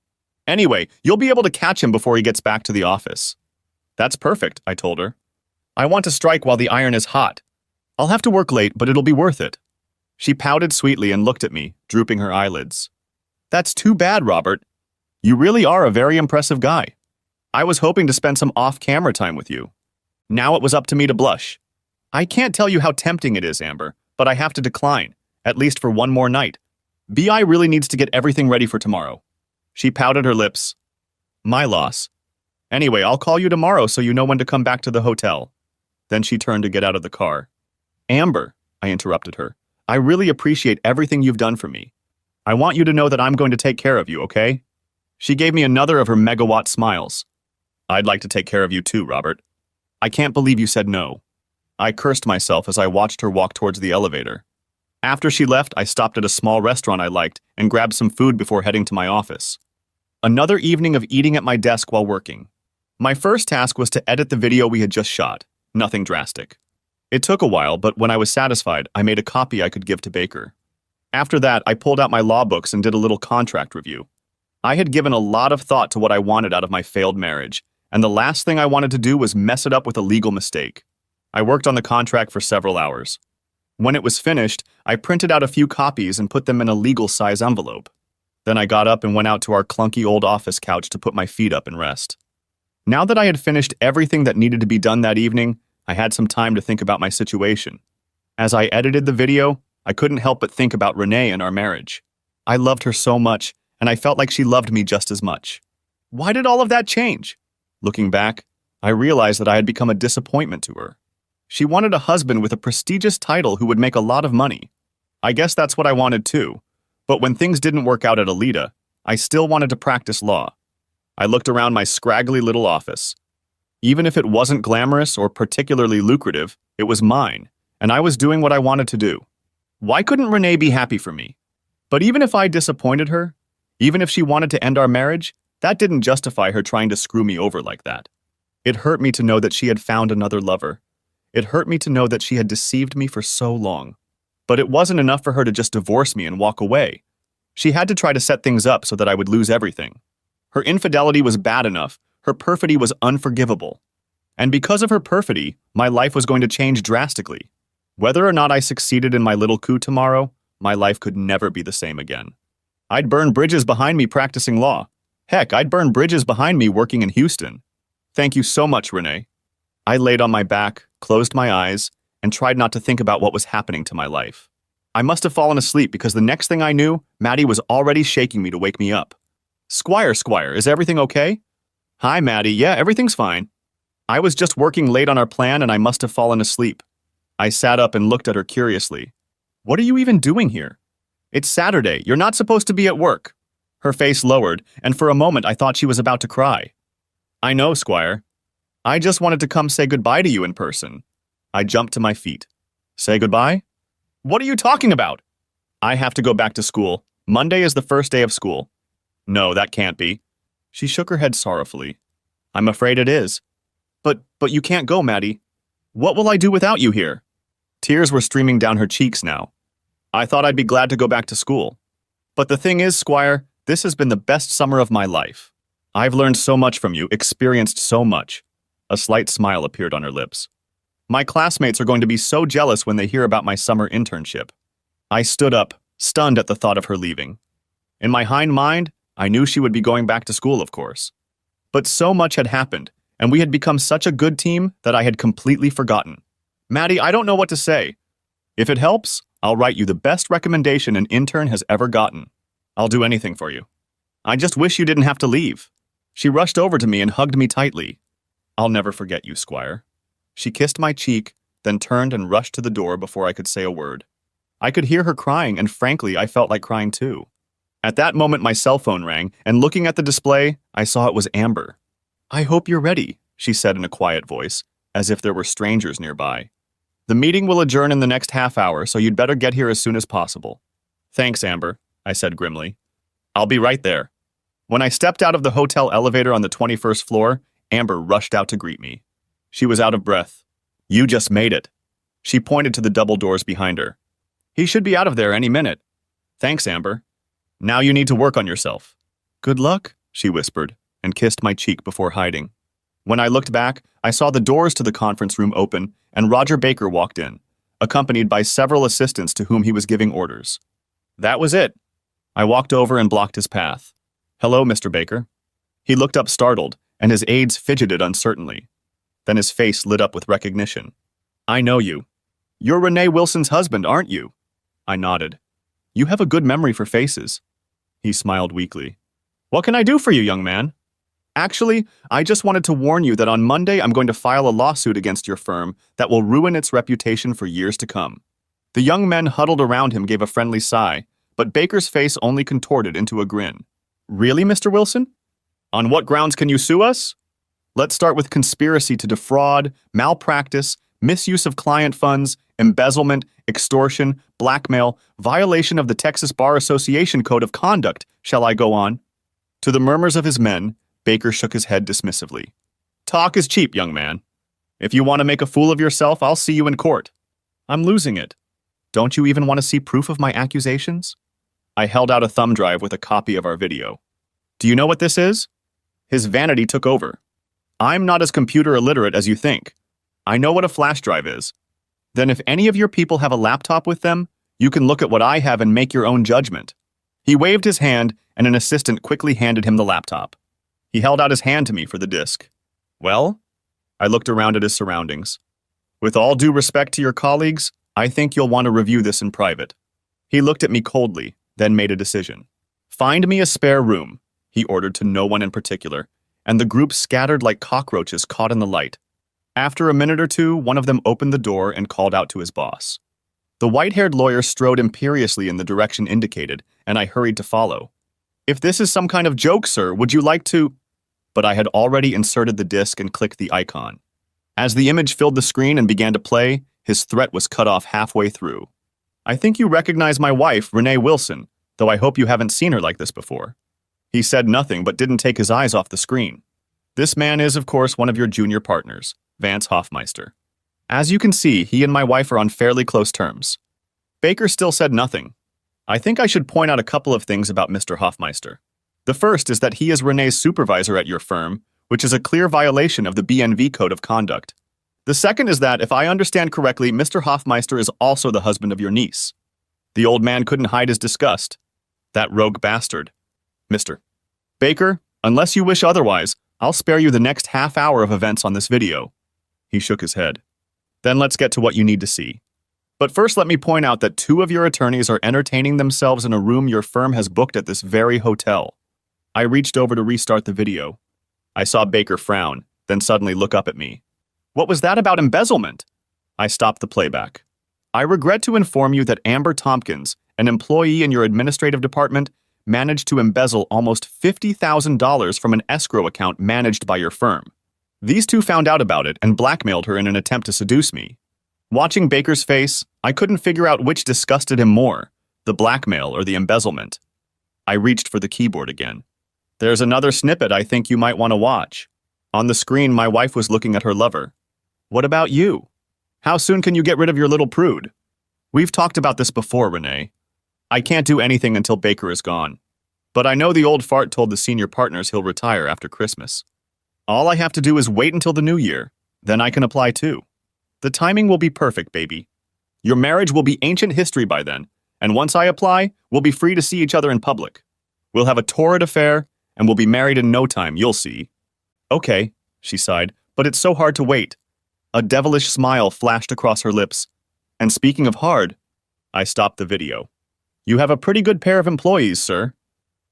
Anyway, you'll be able to catch him before he gets back to the office. That's perfect, I told her. I want to strike while the iron is hot. I'll have to work late, but it'll be worth it. She pouted sweetly and looked at me, drooping her eyelids. That's too bad, Robert. You really are a very impressive guy. I was hoping to spend some off-camera time with you. Now it was up to me to blush. I can't tell you how tempting it is, Amber, but I have to decline, at least for one more night. BI really needs to get everything ready for tomorrow. She pouted her lips. My loss. Anyway, I'll call you tomorrow so you know when to come back to the hotel. Then she turned to get out of the car. Amber, I interrupted her, I really appreciate everything you've done for me. I want you to know that I'm going to take care of you, okay? She gave me another of her megawatt smiles. I'd like to take care of you too, Robert. I can't believe you said no. I cursed myself as I watched her walk towards the elevator. After she left, I stopped at a small restaurant I liked and grabbed some food before heading to my office. Another evening of eating at my desk while working. My first task was to edit the video we had just shot. Nothing drastic. It took a while, but when I was satisfied, I made a copy I could give to Baker. After that, I pulled out my law books and did a little contract review. I had given a lot of thought to what I wanted out of my failed marriage, and the last thing I wanted to do was mess it up with a legal mistake. I worked on the contract for several hours. When it was finished, I printed out a few copies and put them in a legal-size envelope. Then I got up and went out to our clunky old office couch to put my feet up and rest. Now that I had finished everything that needed to be done that evening, I had some time to think about my situation. As I edited the video, I couldn't help but think about Renee and our marriage. I loved her so much, and I felt like she loved me just as much. Why did all of that change? Looking back, I realized that I had become a disappointment to her. She wanted a husband with a prestigious title who would make a lot of money. I guess that's what I wanted too. But when things didn't work out at Alita, I still wanted to practice law. I looked around my scraggly little office. Even if it wasn't glamorous or particularly lucrative, it was mine, and I was doing what I wanted to do. Why couldn't Renee be happy for me? But even if I disappointed her, even if she wanted to end our marriage, that didn't justify her trying to screw me over like that. It hurt me to know that she had found another lover. It hurt me to know that she had deceived me for so long. But it wasn't enough for her to just divorce me and walk away. She had to try to set things up so that I would lose everything. Her infidelity was bad enough. Her perfidy was unforgivable. And because of her perfidy, my life was going to change drastically. Whether or not I succeeded in my little coup tomorrow, my life could never be the same again. I'd burn bridges behind me practicing law. Heck, I'd burn bridges behind me working in Houston. Thank you so much, Renee. I laid on my back, closed my eyes, and tried not to think about what was happening to my life. I must have fallen asleep because the next thing I knew, Maddie was already shaking me to wake me up. Squire, is everything okay? Hi, Maddie. Yeah, everything's fine. I was just working late on our plan and I must have fallen asleep. I sat up and looked at her curiously. What are you even doing here? It's Saturday. You're not supposed to be at work. Her face lowered, and for a moment I thought she was about to cry. I know, Squire. I just wanted to come say goodbye to you in person. I jumped to my feet. Say goodbye? What are you talking about? I have to go back to school. Monday is the first day of school. No, that can't be. She shook her head sorrowfully. I'm afraid it is. But you can't go, Maddie. What will I do without you here? Tears were streaming down her cheeks now. I thought I'd be glad to go back to school. But the thing is, Squire, this has been the best summer of my life. I've learned so much from you, experienced so much. A slight smile appeared on her lips. My classmates are going to be so jealous when they hear about my summer internship. I stood up, stunned at the thought of her leaving. In my hind mind, I knew she would be going back to school, of course. But so much had happened, and we had become such a good team that I had completely forgotten. Maddie, I don't know what to say. If it helps, I'll write you the best recommendation an intern has ever gotten. I'll do anything for you. I just wish you didn't have to leave. She rushed over to me and hugged me tightly. I'll never forget you, Squire. She kissed my cheek, then turned and rushed to the door before I could say a word. I could hear her crying, and frankly, I felt like crying too. At that moment, my cell phone rang, and looking at the display, I saw it was Amber. I hope you're ready, she said in a quiet voice, as if there were strangers nearby. The meeting will adjourn in the next half hour, so you'd better get here as soon as possible. Thanks, Amber, I said grimly. I'll be right there. When I stepped out of the hotel elevator on the 21st floor, Amber rushed out to greet me. She was out of breath. You just made it. She pointed to the double doors behind her. He should be out of there any minute. Thanks, Amber. Now you need to work on yourself. Good luck, she whispered, and kissed my cheek before hiding. When I looked back, I saw the doors to the conference room open, and Roger Baker walked in, accompanied by several assistants to whom he was giving orders. That was it. I walked over and blocked his path. Hello, Mr. Baker. He looked up startled, and his aides fidgeted uncertainly. Then his face lit up with recognition. I know you. You're Renee Wilson's husband, aren't you? I nodded. You have a good memory for faces. He smiled weakly. What can I do for you, young man? Actually, I just wanted to warn you that on Monday I'm going to file a lawsuit against your firm that will ruin its reputation for years to come. The young men huddled around him gave a friendly sigh, but Baker's face only contorted into a grin. Really, Mr. Wilson? On what grounds can you sue us? Let's start with conspiracy to defraud, malpractice, misuse of client funds, embezzlement, extortion, blackmail, violation of the Texas Bar Association Code of Conduct. Shall I go on? To the murmurs of his men, Baker shook his head dismissively. Talk is cheap, young man. If you want to make a fool of yourself, I'll see you in court. I'm losing it. Don't you even want to see proof of my accusations? I held out a thumb drive with a copy of our video. Do you know what this is? His vanity took over. I'm not as computer illiterate as you think. I know what a flash drive is. Then if any of your people have a laptop with them, you can look at what I have and make your own judgment. He waved his hand, and an assistant quickly handed him the laptop. He held out his hand to me for the disk. Well? I looked around at his surroundings. With all due respect to your colleagues, I think you'll want to review this in private. He looked at me coldly, then made a decision. Find me a spare room, he ordered to no one in particular, and the group scattered like cockroaches caught in the light. After a minute or two, one of them opened the door and called out to his boss. The white-haired lawyer strode imperiously in the direction indicated, and I hurried to follow. If this is some kind of joke, sir, would you like to... But I had already inserted the disk and clicked the icon. As the image filled the screen and began to play, his threat was cut off halfway through. I think you recognize my wife, Renee Wilson, though I hope you haven't seen her like this before. He said nothing but didn't take his eyes off the screen. This man is, of course, one of your junior partners, Vance Hoffmeister. As you can see, he and my wife are on fairly close terms. Baker still said nothing. I think I should point out a couple of things about Mr. Hoffmeister. The first is that he is Renee's supervisor at your firm, which is a clear violation of the BNV Code of Conduct. The second is that, if I understand correctly, Mr. Hoffmeister is also the husband of your niece. The old man couldn't hide his disgust. That rogue bastard. Mr. Baker, unless you wish otherwise, I'll spare you the next half hour of events on this video. He shook his head. Then let's get to what you need to see. But first let me point out that 2 of your attorneys are entertaining themselves in a room your firm has booked at this very hotel. I reached over to restart the video. I saw Baker frown, then suddenly look up at me. What was that about embezzlement? I stopped the playback. I regret to inform you that Amber Tompkins, an employee in your administrative department, managed to embezzle almost $50,000 from an escrow account managed by your firm. These two found out about it and blackmailed her in an attempt to seduce me. Watching Baker's face, I couldn't figure out which disgusted him more, the blackmail or the embezzlement. I reached for the keyboard again. There's another snippet I think you might want to watch. On the screen, my wife was looking at her lover. What about you? How soon can you get rid of your little prude? We've talked about this before, Renee. I can't do anything until Baker is gone. But I know the old fart told the senior partners he'll retire after Christmas. All I have to do is wait until the new year. Then I can apply too. The timing will be perfect, baby. Your marriage will be ancient history by then, and once I apply, we'll be free to see each other in public. We'll have a torrid affair, and we'll be married in no time, you'll see. Okay, she sighed, but it's so hard to wait. A devilish smile flashed across her lips. And speaking of hard, I stopped the video. You have a pretty good pair of employees, sir.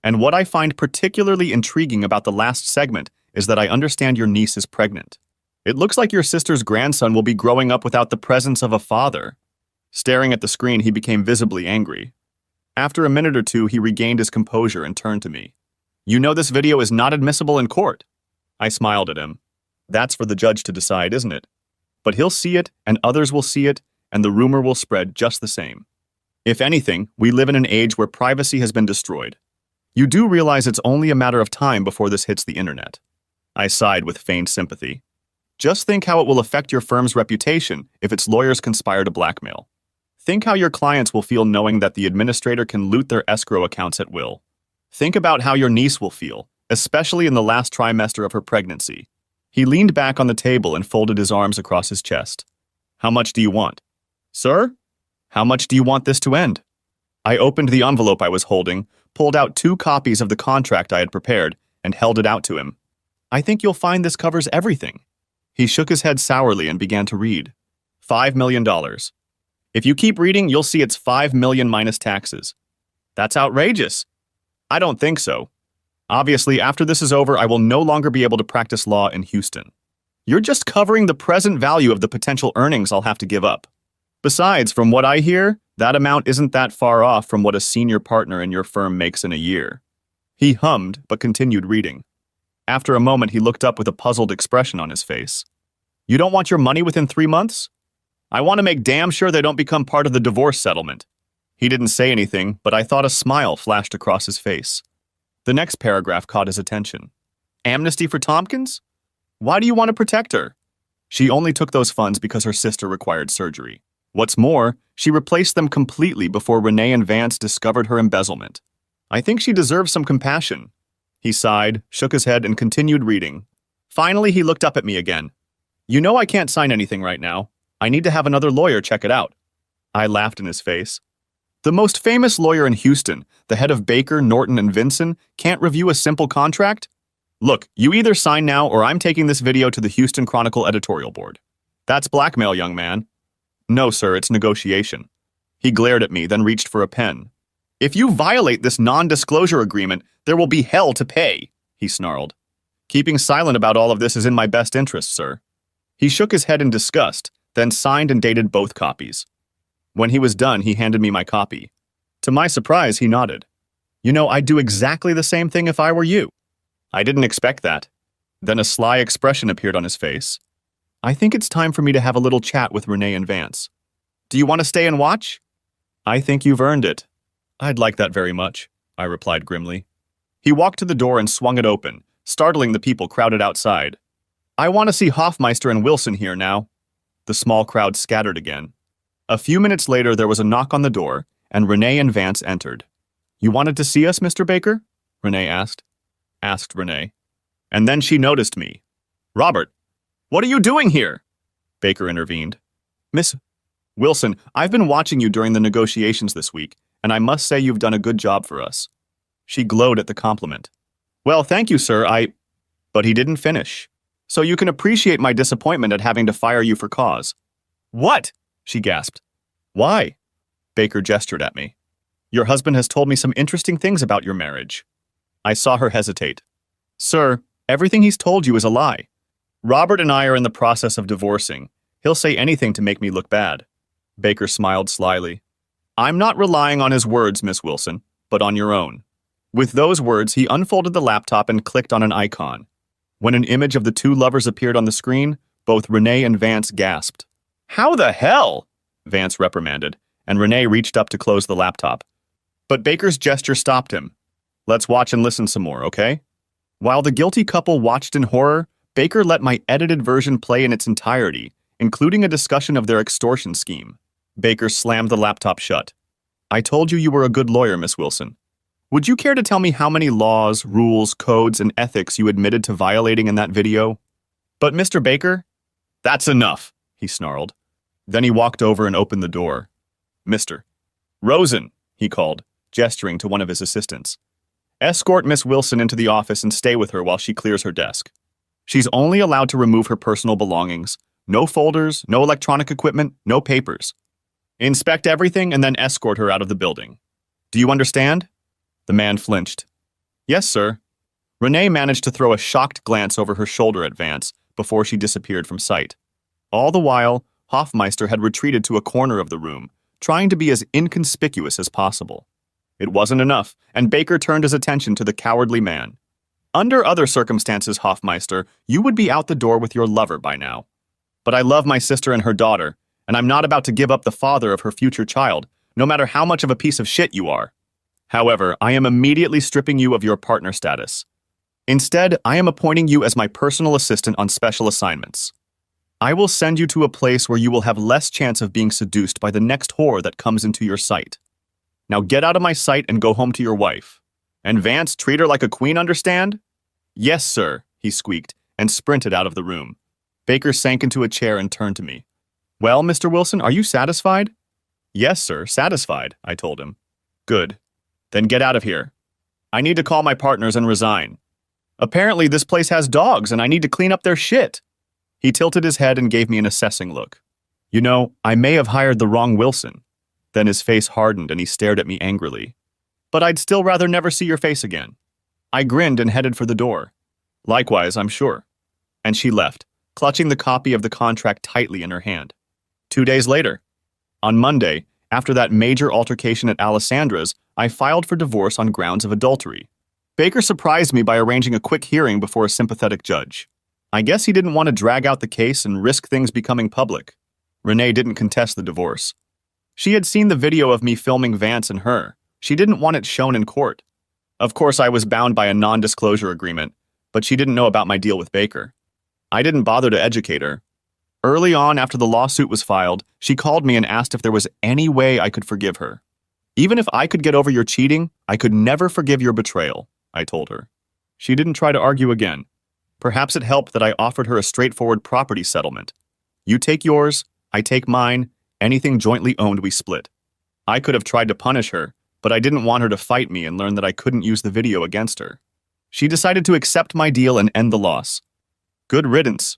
And what I find particularly intriguing about the last segment is that I understand your niece is pregnant. It looks like your sister's grandson will be growing up without the presence of a father. Staring at the screen, he became visibly angry. After a minute or two, he regained his composure and turned to me. You know this video is not admissible in court. I smiled at him. That's for the judge to decide, isn't it? But he'll see it, and others will see it, and the rumor will spread just the same. If anything, we live in an age where privacy has been destroyed. You do realize it's only a matter of time before this hits the internet. I sighed with feigned sympathy. Just think how it will affect your firm's reputation if its lawyers conspire to blackmail. Think how your clients will feel knowing that the administrator can loot their escrow accounts at will. Think about how your niece will feel, especially in the last trimester of her pregnancy. He leaned back on the table and folded his arms across his chest. How much do you want? Sir? How much do you want this to end? I opened the envelope I was holding, pulled out 2 copies of the contract I had prepared, and held it out to him. I think you'll find this covers everything. He shook his head sourly and began to read. $5 million. If you keep reading, you'll see it's $5 million minus taxes. That's outrageous. I don't think so. Obviously, after this is over, I will no longer be able to practice law in Houston. You're just covering the present value of the potential earnings I'll have to give up. Besides, from what I hear, that amount isn't that far off from what a senior partner in your firm makes in a year. He hummed, but continued reading. After a moment, he looked up with a puzzled expression on his face. You don't want your money within 3 months? I want to make damn sure they don't become part of the divorce settlement. He didn't say anything, but I thought a smile flashed across his face. The next paragraph caught his attention. Amnesty for Tompkins? Why do you want to protect her? She only took those funds because her sister required surgery. What's more, she replaced them completely before Renee and Vance discovered her embezzlement. I think she deserves some compassion. He sighed, shook his head, and continued reading. Finally, he looked up at me again. You know I can't sign anything right now. I need to have another lawyer check it out. I laughed in his face. The most famous lawyer in Houston, the head of Baker, Norton, and Vinson, can't review a simple contract? Look, you either sign now or I'm taking this video to the Houston Chronicle editorial board. That's blackmail, young man. No, sir, it's negotiation. He glared at me, then reached for a pen. If you violate this non-disclosure agreement, there will be hell to pay, he snarled. Keeping silent about all of this is in my best interest, sir. He shook his head in disgust, then signed and dated both copies. When he was done, he handed me my copy. To my surprise, he nodded. You know, I'd do exactly the same thing if I were you. I didn't expect that. Then a sly expression appeared on his face. I think it's time for me to have a little chat with Renee and Vance. Do you want to stay and watch? I think you've earned it. I'd like that very much, I replied grimly. He walked to the door and swung it open, startling the people crowded outside. I want to see Hoffmeister and Wilson here now. The small crowd scattered again. A few minutes later, there was a knock on the door, and Renee and Vance entered. You wanted to see us, Mr. Baker? Renee asked Renee. And then she noticed me. Robert, what are you doing here? Baker intervened. Miss Wilson, I've been watching you during the negotiations this week, and I must say you've done a good job for us. She glowed at the compliment. Well, thank you, sir, But he didn't finish. So you can appreciate my disappointment at having to fire you for cause. What? She gasped. Why? Baker gestured at me. Your husband has told me some interesting things about your marriage. I saw her hesitate. Sir, everything he's told you is a lie. Robert and I are in the process of divorcing. He'll say anything to make me look bad. Baker smiled slyly. I'm not relying on his words, Miss Wilson, but on your own. With those words, he unfolded the laptop and clicked on an icon. When an image of the two lovers appeared on the screen, both Renee and Vance gasped. "How the hell?" Vance reprimanded, and Renee reached up to close the laptop. But Baker's gesture stopped him. "Let's watch and listen some more, okay?" While the guilty couple watched in horror, Baker let my edited version play in its entirety, including a discussion of their extortion scheme. Baker slammed the laptop shut. "I told you you were a good lawyer, Miss Wilson. Would you care to tell me how many laws, rules, codes, and ethics you admitted to violating in that video?" "But Mr. Baker—" "That's enough," he snarled. Then he walked over and opened the door. "Mr. Rosen," he called, gesturing to one of his assistants. "Escort Miss Wilson into the office and stay with her while she clears her desk. She's only allowed to remove her personal belongings. No folders, no electronic equipment, no papers. Inspect everything and then escort her out of the building. Do you understand?" The man flinched. "Yes, sir." Renee managed to throw a shocked glance over her shoulder at Vance before she disappeared from sight. All the while, Hoffmeister had retreated to a corner of the room, trying to be as inconspicuous as possible. It wasn't enough, and Baker turned his attention to the cowardly man. "Under other circumstances, Hoffmeister, you would be out the door with your lover by now. But I love my sister and her daughter, and I'm not about to give up the father of her future child, no matter how much of a piece of shit you are. However, I am immediately stripping you of your partner status. Instead, I am appointing you as my personal assistant on special assignments. I will send you to a place where you will have less chance of being seduced by the next whore that comes into your sight. Now get out of my sight and go home to your wife. And Vance, treat her like a queen, understand?" "Yes, sir," he squeaked, and sprinted out of the room. Baker sank into a chair and turned to me. "Well, Mr. Wilson, are you satisfied?" "Yes, sir, satisfied," I told him. "Good. Then get out of here. I need to call my partners and resign. Apparently this place has dogs and I need to clean up their shit." He tilted his head and gave me an assessing look. "You know, I may have hired the wrong Wilson." Then his face hardened and he stared at me angrily. "But I'd still rather never see your face again." I grinned and headed for the door. "Likewise, I'm sure." And she left, clutching the copy of the contract tightly in her hand. 2 days later, on Monday, after that major altercation at Alessandra's, I filed for divorce on grounds of adultery. Baker surprised me by arranging a quick hearing before a sympathetic judge. I guess he didn't want to drag out the case and risk things becoming public. Renee didn't contest the divorce. She had seen the video of me filming Vance and her. She didn't want it shown in court. Of course, I was bound by a non-disclosure agreement, but she didn't know about my deal with Baker. I didn't bother to educate her. Early on, after the lawsuit was filed, she called me and asked if there was any way I could forgive her. "Even if I could get over your cheating, I could never forgive your betrayal," I told her. She didn't try to argue again. Perhaps it helped that I offered her a straightforward property settlement. You take yours, I take mine, anything jointly owned we split. I could have tried to punish her, but I didn't want her to fight me and learn that I couldn't use the video against her. She decided to accept my deal and end the loss. Good riddance.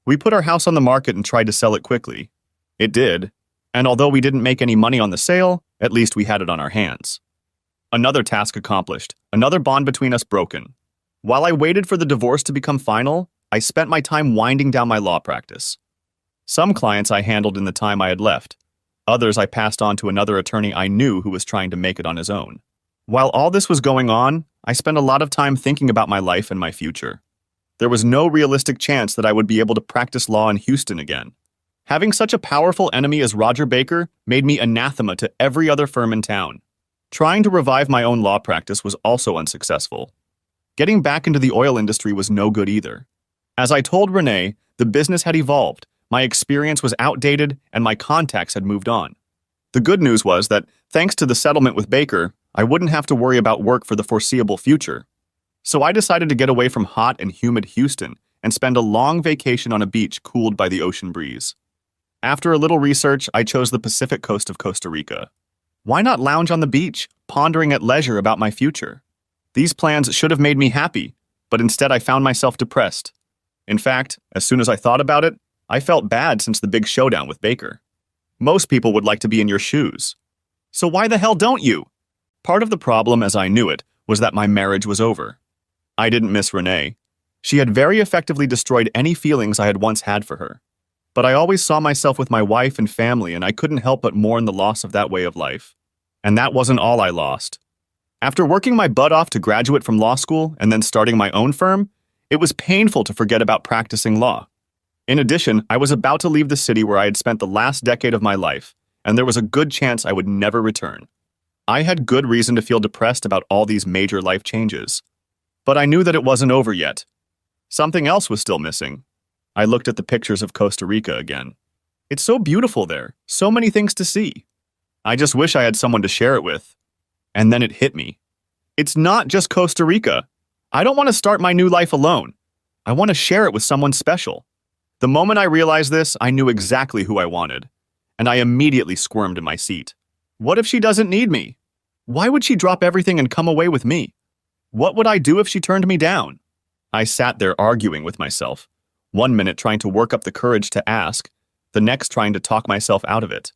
We put our house on the market and tried to sell it quickly. It did, and although we didn't make any money on the sale, at least we had it on our hands. Another task accomplished, another bond between us broken. While I waited for the divorce to become final, I spent my time winding down my law practice. Some clients I handled in the time I had left. Others I passed on to another attorney I knew who was trying to make it on his own. While all this was going on, I spent a lot of time thinking about my life and my future. There was no realistic chance that I would be able to practice law in Houston again. Having such a powerful enemy as Roger Baker made me anathema to every other firm in town. Trying to revive my own law practice was also unsuccessful. Getting back into the oil industry was no good either. As I told Renee, the business had evolved, my experience was outdated, and my contacts had moved on. The good news was that, thanks to the settlement with Baker, I wouldn't have to worry about work for the foreseeable future. So I decided to get away from hot and humid Houston and spend a long vacation on a beach cooled by the ocean breeze. After a little research, I chose the Pacific coast of Costa Rica. Why not lounge on the beach, pondering at leisure about my future? These plans should have made me happy, but instead I found myself depressed. In fact, as soon as I thought about it, I felt bad since the big showdown with Baker. Most people would like to be in your shoes. So why the hell don't you? Part of the problem, as I knew it, was that my marriage was over. I didn't miss Renee. She had very effectively destroyed any feelings I had once had for her. But I always saw myself with my wife and family, and I couldn't help but mourn the loss of that way of life. And that wasn't all I lost. After working my butt off to graduate from law school and then starting my own firm, It was painful to forget about practicing law. In addition, I was about to leave the city where I had spent the last decade of my life, and there was a good chance I would never return. I had good reason to feel depressed about all these major life changes. But I knew that it wasn't over yet. Something else was still missing. I looked at the pictures of Costa Rica again. It's so beautiful there, so many things to see. I just wish I had someone to share it with. And then it hit me. It's not just Costa Rica. I don't want to start my new life alone. I want to share it with someone special. The moment I realized this, I knew exactly who I wanted, and I immediately squirmed in my seat. What if she doesn't need me? Why would she drop everything and come away with me? What would I do if she turned me down? I sat there arguing with myself, 1 minute trying to work up the courage to ask, the next trying to talk myself out of it.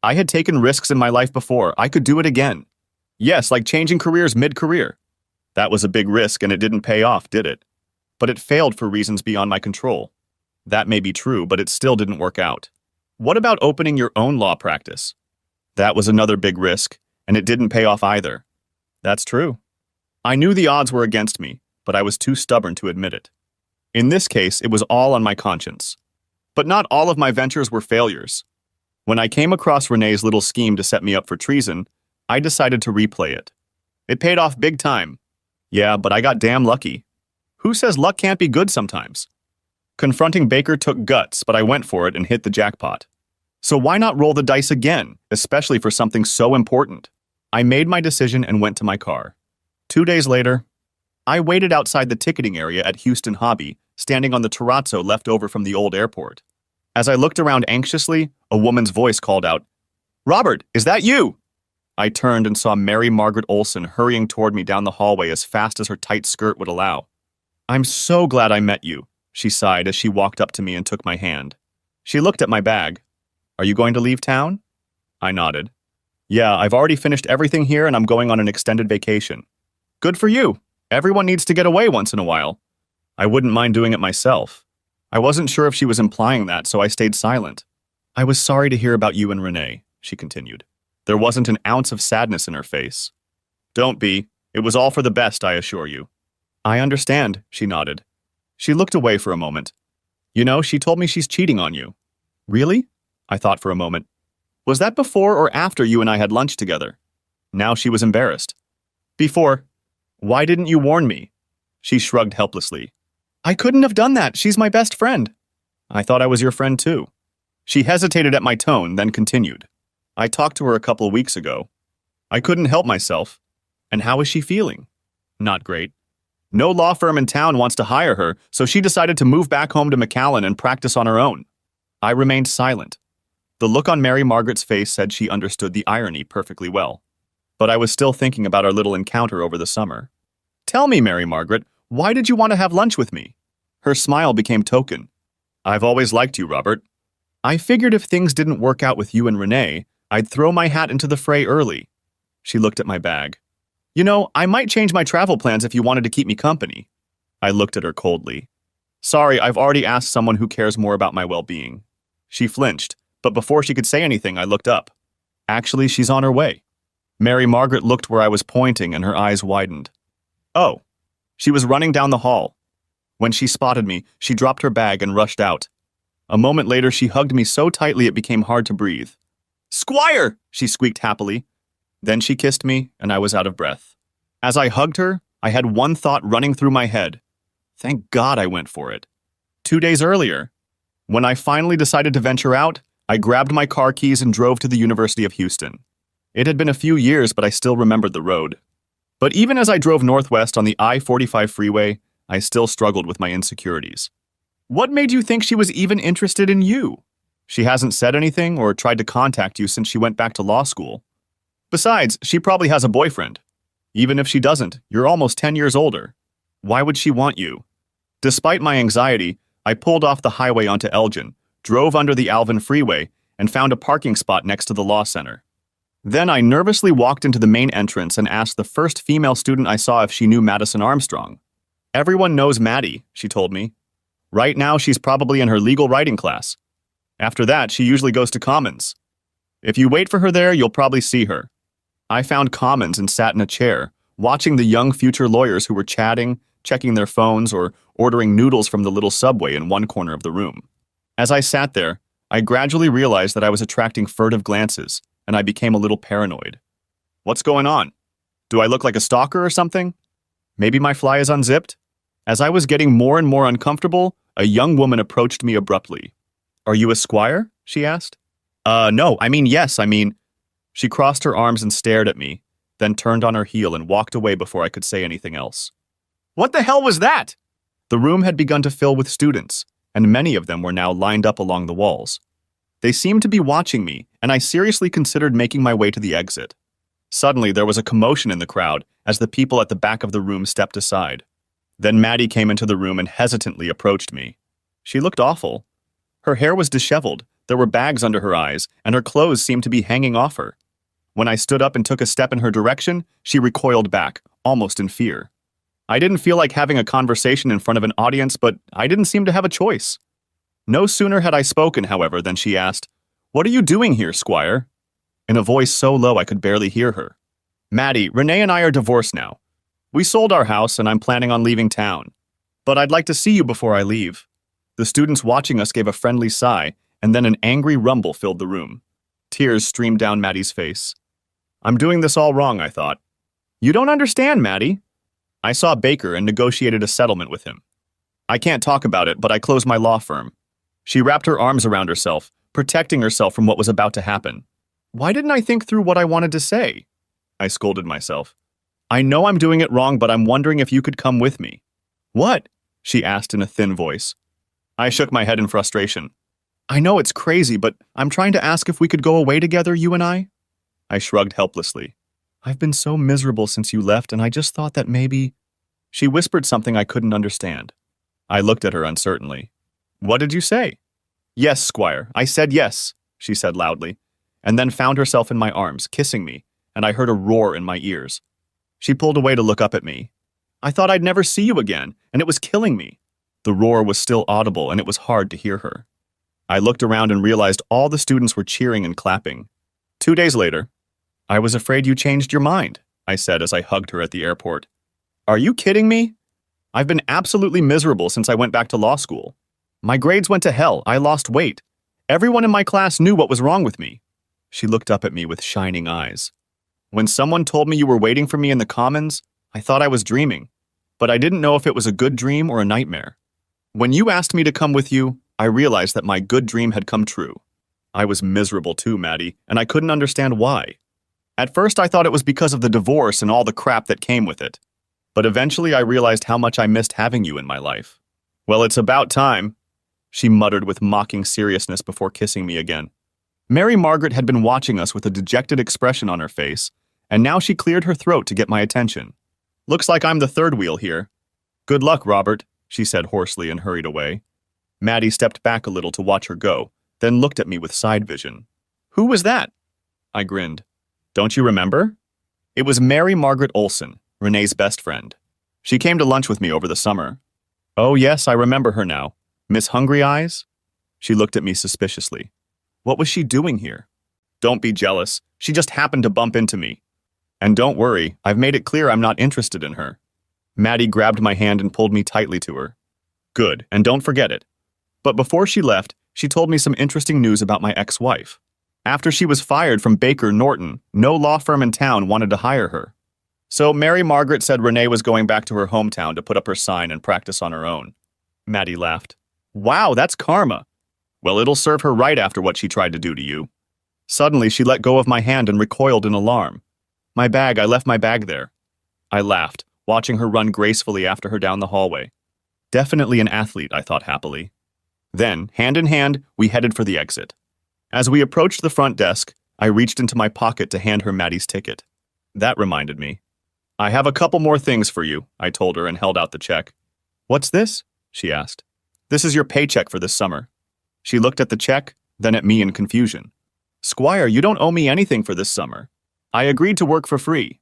I had taken risks in my life before. I could do it again. Yes, like changing careers mid-career. That was a big risk and it didn't pay off, did it? But it failed for reasons beyond my control. That may be true, but it still didn't work out. What about opening your own law practice? That was another big risk, and it didn't pay off either. That's true. I knew the odds were against me, but I was too stubborn to admit it. In this case, it was all on my conscience. But not all of my ventures were failures. When I came across Renee's little scheme to set me up for treason, I decided to replay it. It paid off big time. Yeah, but I got damn lucky. Who says luck can't be good sometimes? Confronting Baker took guts, but I went for it and hit the jackpot. So why not roll the dice again, especially for something so important? I made my decision and went to my car. 2 days later, I waited outside the ticketing area at Houston Hobby, standing on the terrazzo left over from the old airport. As I looked around anxiously, a woman's voice called out, "Robert, is that you?" I turned and saw Mary Margaret Olson hurrying toward me down the hallway as fast as her tight skirt would allow. "I'm so glad I met you," she sighed as she walked up to me and took my hand. She looked at my bag. "Are you going to leave town?" I nodded. "Yeah, I've already finished everything here and I'm going on an extended vacation." "Good for you. Everyone needs to get away once in a while." I wouldn't mind doing it myself. I wasn't sure if she was implying that, so I stayed silent. "I was sorry to hear about you and Renee," she continued. There wasn't an ounce of sadness in her face. "Don't be. It was all for the best, I assure you." "I understand," she nodded. She looked away for a moment. "You know, she told me she's cheating on you." "Really?" I thought for a moment. "Was that before or after you and I had lunch together?" Now she was embarrassed. "Before." "Why didn't you warn me?" She shrugged helplessly. "I couldn't have done that. She's my best friend." "I thought I was your friend too." She hesitated at my tone, then continued. "I talked to her a couple weeks ago. I couldn't help myself." "And how is she feeling?" "Not great. No law firm in town wants to hire her, so she decided to move back home to McAllen and practice on her own." I remained silent. The look on Mary Margaret's face said she understood the irony perfectly well. But I was still thinking about our little encounter over the summer. "Tell me, Mary Margaret, why did you want to have lunch with me?" Her smile became token. "I've always liked you, Robert. I figured if things didn't work out with you and Renee, I'd throw my hat into the fray early." She looked at my bag. "You know, I might change my travel plans if you wanted to keep me company." I looked at her coldly. "Sorry, I've already asked someone who cares more about my well-being." She flinched, but before she could say anything, I looked up. Actually, she's on her way. Mary Margaret looked where I was pointing and her eyes widened. "Oh." She was running down the hall. When she spotted me, she dropped her bag and rushed out. A moment later, she hugged me so tightly it became hard to breathe. "Squire!" she squeaked happily. Then she kissed me, and I was out of breath. As I hugged her, I had one thought running through my head. Thank God I went for it. 2 days earlier, when I finally decided to venture out, I grabbed my car keys and drove to the University of Houston. It had been a few years, but I still remembered the road. But even as I drove northwest on the I-45 freeway, I still struggled with my insecurities. What made you think she was even interested in you? She hasn't said anything or tried to contact you since she went back to law school. Besides, she probably has a boyfriend. Even if she doesn't, you're almost 10 years older. Why would she want you? Despite my anxiety, I pulled off the highway onto Elgin, drove under the Alvin Freeway, and found a parking spot next to the law center. Then I nervously walked into the main entrance and asked the first female student I saw if she knew Madison Armstrong. "Everyone knows Maddie," she told me. "Right now, she's probably in her legal writing class. After that, she usually goes to Commons. If you wait for her there, you'll probably see her." I found Commons and sat in a chair, watching the young future lawyers who were chatting, checking their phones or ordering noodles from the little subway in one corner of the room. As I sat there, I gradually realized that I was attracting furtive glances, and I became a little paranoid. What's going on? Do I look like a stalker or something? Maybe my fly is unzipped? As I was getting more and more uncomfortable, a young woman approached me abruptly. Are you a squire? She asked. No, yes. She crossed her arms and stared at me, then turned on her heel and walked away before I could say anything else. What the hell was that? The room had begun to fill with students, and many of them were now lined up along the walls. They seemed to be watching me, and I seriously considered making my way to the exit. Suddenly, there was a commotion in the crowd as the people at the back of the room stepped aside. Then Maddie came into the room and hesitantly approached me. She looked awful. Her hair was disheveled, there were bags under her eyes, and her clothes seemed to be hanging off her. When I stood up and took a step in her direction, she recoiled back, almost in fear. I didn't feel like having a conversation in front of an audience, but I didn't seem to have a choice. No sooner had I spoken, however, than she asked, "What are you doing here, Squire?" In a voice so low I could barely hear her. Maddie, Renee and I are divorced now. We sold our house and I'm planning on leaving town. But I'd like to see you before I leave. The students watching us gave a friendly sigh, and then an angry rumble filled the room. Tears streamed down Maddie's face. I'm doing this all wrong, I thought. You don't understand, Maddie. I saw Baker and negotiated a settlement with him. I can't talk about it, but I closed my law firm. She wrapped her arms around herself, protecting herself from what was about to happen. Why didn't I think through what I wanted to say? I scolded myself. I know I'm doing it wrong, but I'm wondering if you could come with me. What? She asked in a thin voice. I shook my head in frustration. I know it's crazy, but I'm trying to ask if we could go away together, you and I. I shrugged helplessly. I've been so miserable since you left, and I just thought that maybe... She whispered something I couldn't understand. I looked at her uncertainly. What did you say? Yes, Squire, I said yes, she said loudly, and then found herself in my arms, kissing me, and I heard a roar in my ears. She pulled away to look up at me. I thought I'd never see you again, and it was killing me. The roar was still audible, and it was hard to hear her. I looked around and realized all the students were cheering and clapping. 2 days later, I was afraid you changed your mind, I said as I hugged her at the airport. Are you kidding me? I've been absolutely miserable since I went back to law school. My grades went to hell, I lost weight. Everyone in my class knew what was wrong with me. She looked up at me with shining eyes. When someone told me you were waiting for me in the Commons, I thought I was dreaming, but I didn't know if it was a good dream or a nightmare. When you asked me to come with you, I realized that my good dream had come true. I was miserable too, Maddie, and I couldn't understand why. At first I thought it was because of the divorce and all the crap that came with it. But eventually I realized how much I missed having you in my life. Well, it's about time, she muttered with mocking seriousness before kissing me again. Mary Margaret had been watching us with a dejected expression on her face, and now she cleared her throat to get my attention. Looks like I'm the third wheel here. Good luck, Robert, she said hoarsely and hurried away. Maddie stepped back a little to watch her go, then looked at me with side vision. Who was that? I grinned. Don't you remember? It was Mary Margaret Olson, Renee's best friend. She came to lunch with me over the summer. Oh yes, I remember her now. Miss Hungry Eyes? She looked at me suspiciously. What was she doing here? Don't be jealous. She just happened to bump into me. And don't worry, I've made it clear I'm not interested in her. Maddie grabbed my hand and pulled me tightly to her. Good, and don't forget it. But before she left, she told me some interesting news about my ex-wife. After she was fired from Baker Norton, no law firm in town wanted to hire her. So Mary Margaret said Renee was going back to her hometown to put up her sign and practice on her own. Maddie laughed. Wow, that's karma. Well, it'll serve her right after what she tried to do to you. Suddenly, she let go of my hand and recoiled in alarm. I left my bag there. I laughed, watching her run gracefully after her down the hallway. Definitely an athlete, I thought happily. Then, hand in hand, we headed for the exit. As we approached the front desk, I reached into my pocket to hand her Maddie's ticket. That reminded me. I have a couple more things for you, I told her and held out the check. What's this? She asked. This is your paycheck for this summer. She looked at the check, then at me in confusion. Squire, you don't owe me anything for this summer. I agreed to work for free.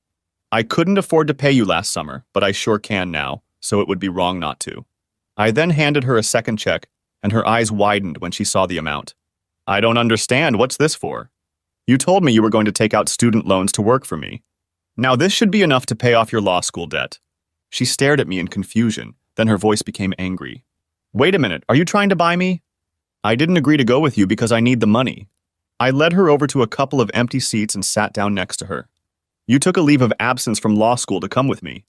I couldn't afford to pay you last summer, but I sure can now, so it would be wrong not to. I then handed her a second check, and her eyes widened when she saw the amount. I don't understand. What's this for? You told me you were going to take out student loans to work for me. Now this should be enough to pay off your law school debt. She stared at me in confusion, then her voice became angry. Wait a minute, are you trying to buy me? I didn't agree to go with you because I need the money. I led her over to a couple of empty seats and sat down next to her. You took a leave of absence from law school to come with me.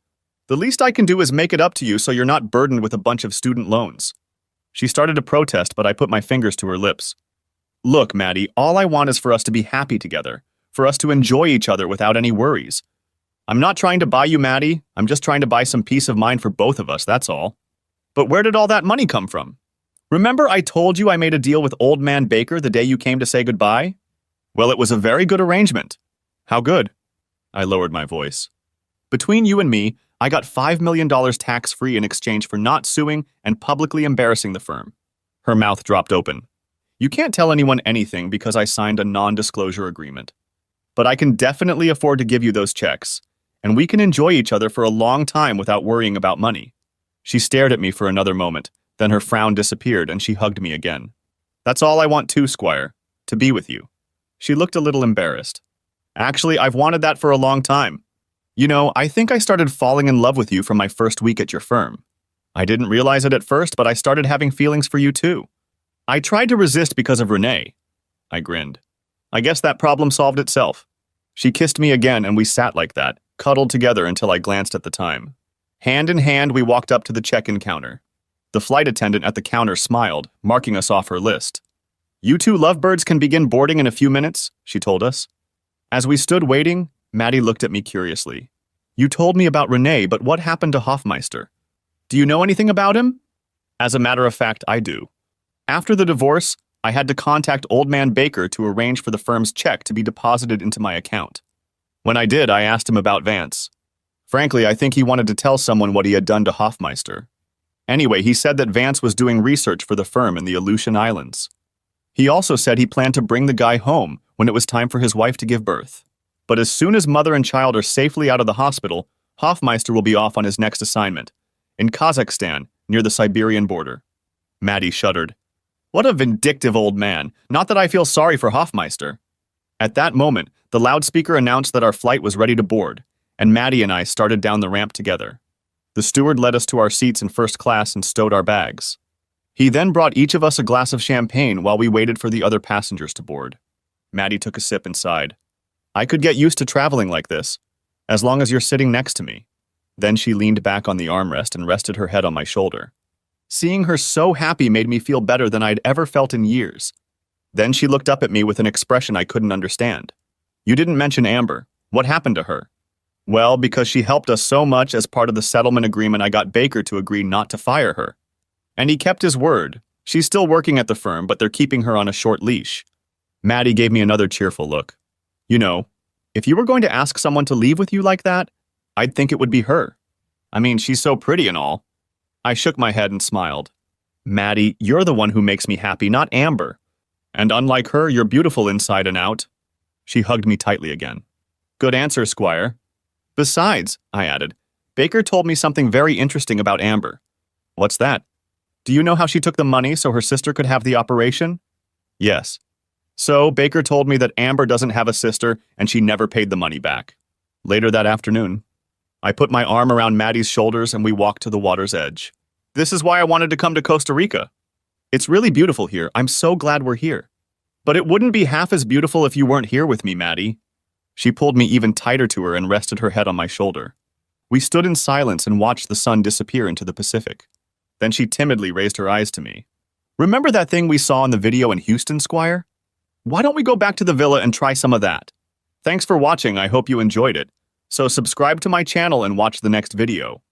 The least I can do is make it up to you so you're not burdened with a bunch of student loans. She started to protest, but I put my fingers to her lips. Look, Maddie, all I want is for us to be happy together, for us to enjoy each other without any worries. I'm not trying to buy you, Maddie. I'm just trying to buy some peace of mind for both of us, that's all. But where did all that money come from? Remember I told you I made a deal with Old Man Baker the day you came to say goodbye? Well, it was a very good arrangement. How good? I lowered my voice. Between you and me, I got $5 million tax-free in exchange for not suing and publicly embarrassing the firm. Her mouth dropped open. You can't tell anyone anything because I signed a non-disclosure agreement. But I can definitely afford to give you those checks, and we can enjoy each other for a long time without worrying about money. She stared at me for another moment, then her frown disappeared and she hugged me again. That's all I want too, Squire, to be with you. She looked a little embarrassed. Actually, I've wanted that for a long time. You know, I think I started falling in love with you from my first week at your firm. I didn't realize it at first, but I started having feelings for you too. I tried to resist because of Renee. I grinned. I guess that problem solved itself. She kissed me again and we sat like that, cuddled together until I glanced at the time. Hand in hand, we walked up to the check-in counter. The flight attendant at the counter smiled, marking us off her list. You two lovebirds can begin boarding in a few minutes, she told us. As we stood waiting, Maddie looked at me curiously. You told me about Renee, but what happened to Hoffmeister? Do you know anything about him? As a matter of fact, I do. After the divorce, I had to contact Old Man Baker to arrange for the firm's check to be deposited into my account. When I did, I asked him about Vance. Frankly, I think he wanted to tell someone what he had done to Hoffmeister. Anyway, he said that Vance was doing research for the firm in the Aleutian Islands. He also said he planned to bring the guy home when it was time for his wife to give birth. But as soon as mother and child are safely out of the hospital, Hoffmeister will be off on his next assignment, in Kazakhstan, near the Siberian border. Maddie shuddered. What a vindictive old man. Not that I feel sorry for Hoffmeister. At that moment, the loudspeaker announced that our flight was ready to board, and Maddie and I started down the ramp together. The steward led us to our seats in first class and stowed our bags. He then brought each of us a glass of champagne while we waited for the other passengers to board. Maddie took a sip and sighed. I could get used to traveling like this, as long as you're sitting next to me. Then she leaned back on the armrest and rested her head on my shoulder. Seeing her so happy made me feel better than I'd ever felt in years. Then she looked up at me with an expression I couldn't understand. You didn't mention Amber. What happened to her? Well, because she helped us so much as part of the settlement agreement, I got Baker to agree not to fire her. And he kept his word. She's still working at the firm, but they're keeping her on a short leash. Maddie gave me another cheerful look. You know, if you were going to ask someone to leave with you like that, I'd think it would be her. I mean, she's so pretty and all. I shook my head and smiled. Maddie, you're the one who makes me happy, not Amber. And unlike her, you're beautiful inside and out. She hugged me tightly again. Good answer, Squire. Besides, I added, Baker told me something very interesting about Amber. What's that? Do you know how she took the money so her sister could have the operation? Yes. So, Baker told me that Amber doesn't have a sister and she never paid the money back. Later that afternoon, I put my arm around Maddie's shoulders and we walked to the water's edge. This is why I wanted to come to Costa Rica. It's really beautiful here. I'm so glad we're here. But it wouldn't be half as beautiful if you weren't here with me, Maddie. She pulled me even tighter to her and rested her head on my shoulder. We stood in silence and watched the sun disappear into the Pacific. Then she timidly raised her eyes to me. Remember that thing we saw in the video in Houston, Squire? Why don't we go back to the villa and try some of that? Thanks for watching. I hope you enjoyed it. So subscribe to my channel and watch the next video.